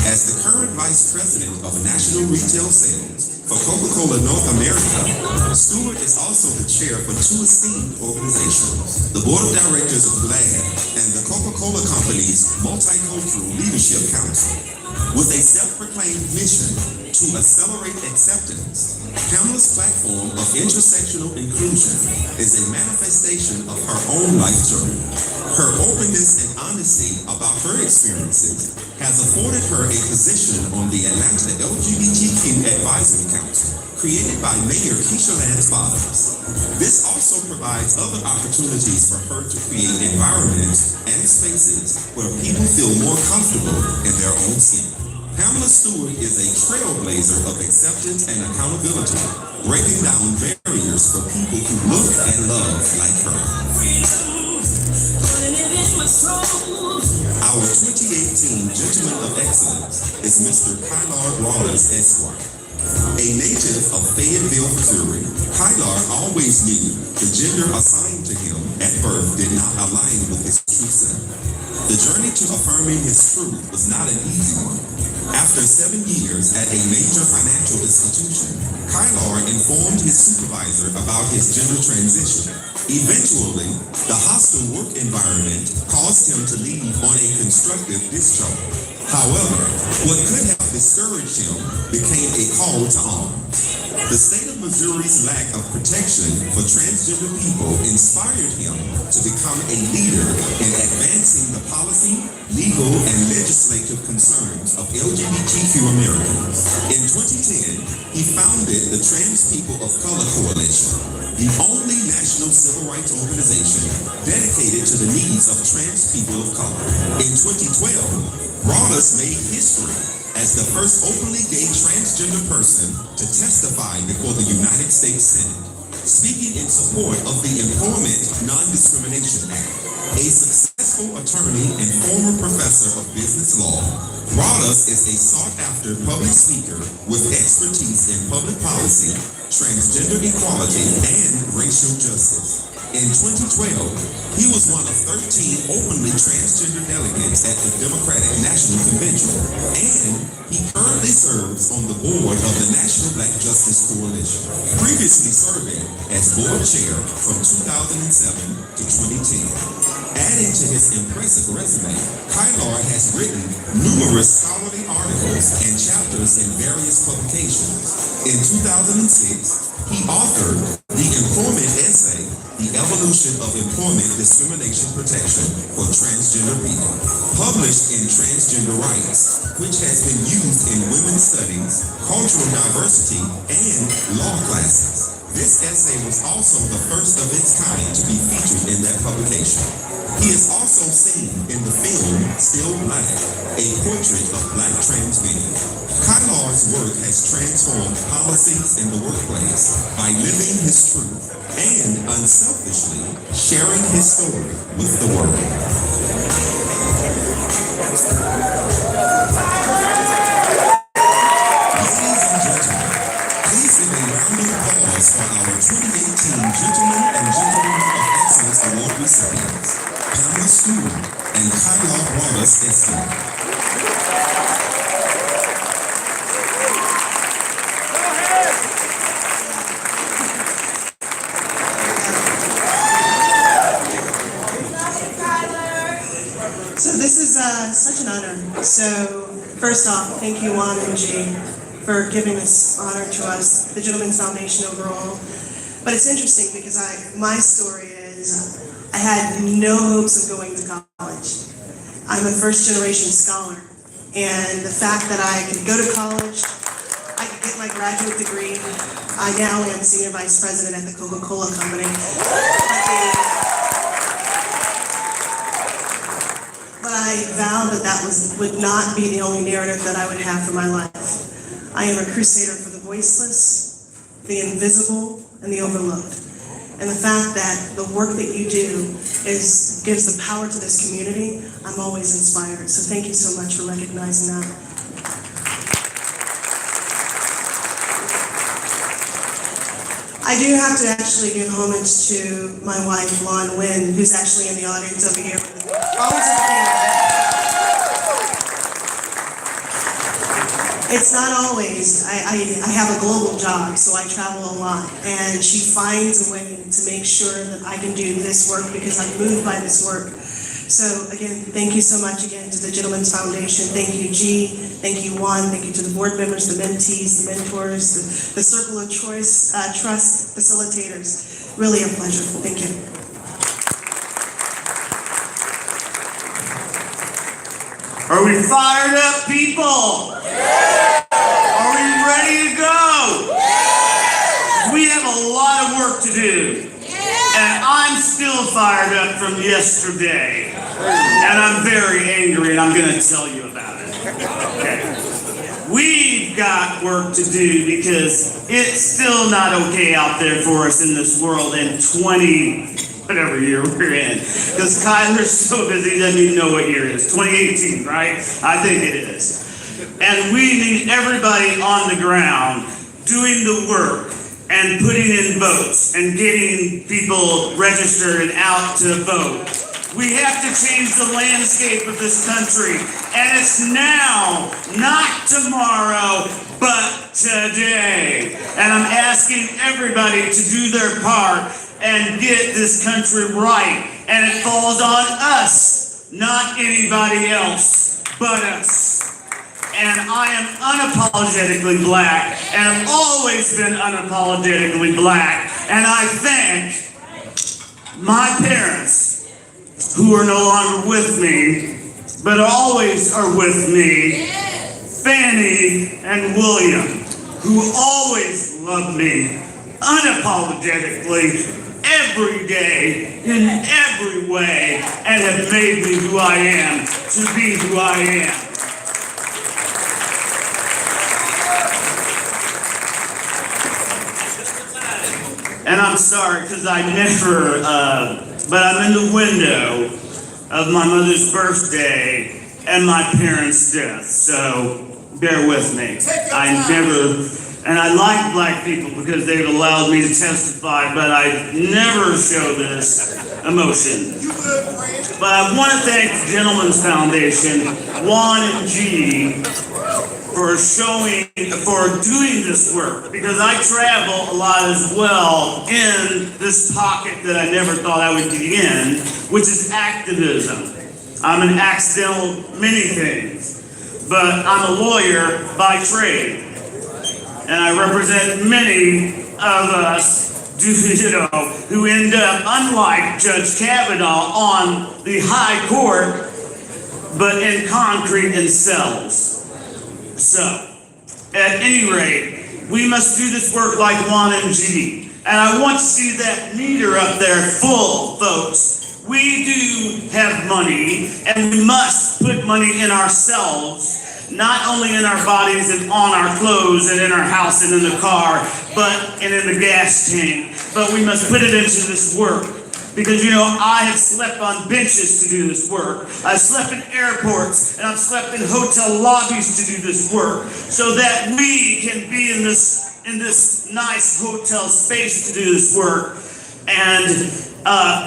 As the current Vice President of National Retail Sales for Coca-Cola North America, Stewart is also the chair for two esteemed organizations, the Board of Directors of GLAD and the Coca-Cola Company's Multicultural Leadership Council. With a self-proclaimed mission to accelerate acceptance, Pamela's platform of intersectional inclusion is a manifestation of her own life journey. Her openness and honesty about her experiences has afforded her a position on the Atlanta LGBTQ Advisory Council, created by Mayor Keisha Lance Bottoms. This also provides other opportunities for her to create environments and spaces where people feel more comfortable in their own skin. Pamela Stewart is a trailblazer of acceptance and accountability, breaking down barriers for people who look and love like her. Our 2018 Gentleman of Excellence is Mr. Kylar Wallace Esquire. A native of Fayetteville, Missouri, Kylar always knew the gender assigned to him at birth did not align with his true self. The journey to affirming his truth was not an easy one. After 7 years at a major financial institution, Kylar informed his supervisor about his gender transition. Eventually, the hostile work environment caused him to leave on a constructive discharge. However, what could have discouraged him became a call to arms. The state of Missouri's lack of protection for transgender people inspired him to become a leader in advancing the policy, legal, and legislative concerns of LGBTQ Americans. In 2010, he founded the Trans People of Color Coalition, the only national civil rights organization dedicated to the needs of trans people of color. In 2012, Broadus made history as the first openly gay transgender person to testify before the United States Senate, speaking in support of the Employment Non-Discrimination Act. A successful attorney and former professor of business law, Broadus is a sought-after public speaker with expertise in public policy, transgender equality, and racial justice. In 2012, he was one of 13 openly transgender delegates at the Democratic National Convention, and he currently serves on the board of the National Black Justice Coalition, previously serving as board chair from 2007 to 2010. Adding to his impressive resume, Kylar has written numerous scholarly articles and chapters in various publications. In 2006, he authored the employment essay, The Evolution of Employment Discrimination Protection for Transgender People, published in Transgender Rights, which has been used in women's studies, cultural diversity, and law classes. This essay was also the first of its kind to be featured in that publication. He is also seen in the film Still Black, a portrait of Black trans men. Kylar's work has transformed policies in the workplace by living his truth and unselfishly sharing his story with the world. Ladies and gentlemen, please give a round of applause for our 2018 Gentlemen and Gentlewomen of Excellence Award recipients, Pamela Stewart and Kyla Wallace Eskin. So this is such an honor. So first off, thank you, Juan and G, for giving this honor to us, the Gentlemen's Foundation overall. But it's interesting because my story is I had no hopes of going to college. I'm a first-generation scholar, and the fact that I could go to college, I could get my graduate degree. I now am senior vice president at the Coca-Cola Company. But I vowed that would not be the only narrative that I would have for my life. I am a crusader for the voiceless, the invisible, and the overlooked. And the fact that the work that you do gives the power to this community, I'm always inspired. So thank you so much for recognizing that. I do have to actually give homage to my wife, Lon Wynn, who's actually in the audience over here. Always at the piano. It's not always, I have a global job, so I travel a lot, and she finds a way to make sure that I can do this work because I'm moved by this work. So again, thank you so much again to the Gentlemen's Foundation. Thank you, G. Thank you, Juan. Thank you to the board members, the mentees, the mentors, the Circle of Choice Trust facilitators. Really a pleasure. Thank you. Are we fired up, people? Are we ready to go? We have a lot of work to do. And I'm still fired up from yesterday. And I'm very angry, and I'm going to tell you about it. Okay. We've got work to do because it's still not okay out there for us in this world in whatever year we're in. Because Kyler's so busy, he doesn't even know what year it is. 2018, right? I think it is. And we need everybody on the ground doing the work and putting in votes and getting people registered and out to vote. We have to change the landscape of this country. And it's now, not tomorrow, but today. And I'm asking everybody to do their part and get this country right. And it falls on us, not anybody else but us. And I am unapologetically black, and I've always been unapologetically black. And I thank my parents, who are no longer with me, but always are with me, Fanny and William, who always loved me unapologetically every day, in every way, and have made me who I am to be who I am. And I'm sorry, because I never, but I'm in the window of my mother's birthday and my parents' death, so bear with me. And I like black people because they've allowed me to testify, but I never show this emotion. But I want to thank the Gentlemen's Foundation, Juan and G, for doing this work, because I travel a lot as well in this pocket that I never thought I would be in, which is activism. I'm an accidental many things, but I'm a lawyer by trade. And I represent many of us, who end up, unlike Judge Kavanaugh, on the high court, but in concrete and cells. So, at any rate, we must do this work like Juan and G. And I want to see that meter up there full, folks. We do have money, and we must put money in ourselves, not only in our bodies and on our clothes and in our house and in the car, but in the gas tank. but we must put it into this work. Because, you know, I have slept on benches to do this work. I've slept in airports, and I've slept in hotel lobbies to do this work, so that we can be in this nice hotel space to do this work. And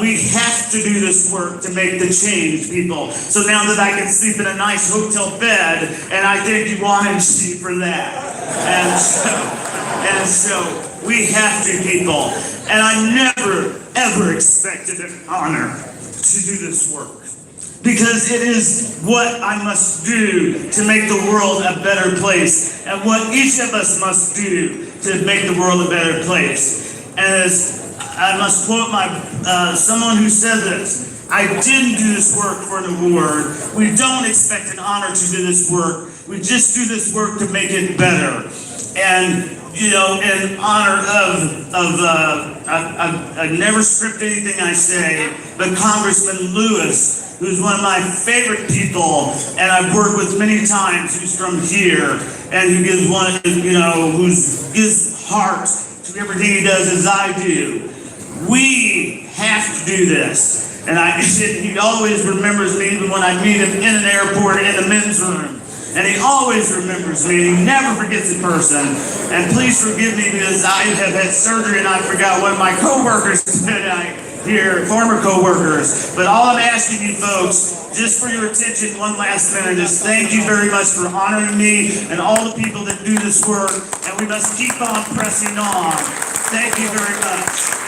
we have to do this work to make the change, people. So now that I can sleep in a nice hotel bed, and I thank you, YMC, for that. And so we have to, people. And I never, ever expected an honor to do this work. Because it is what I must do to make the world a better place. And what each of us must do to make the world a better place. And as I must quote someone who said this, I didn't do this work for an award. We don't expect an honor to do this work. We just do this work to make it better. And, you know, in honor I've never script anything I say, but Congressman Lewis, who's one of my favorite people, and I've worked with many times, who's from here, and who gives who gives heart to everything he does as I do. We have to do this. And he always remembers me even when I meet him in an airport in the men's room. And he always remembers me, and he never forgets a person. And please forgive me because I have had surgery and I forgot what my coworkers said here, former coworkers. But all I'm asking you folks, just for your attention one last minute, is thank you very much for honoring me and all the people that do this work. And we must keep on pressing on. Thank you very much.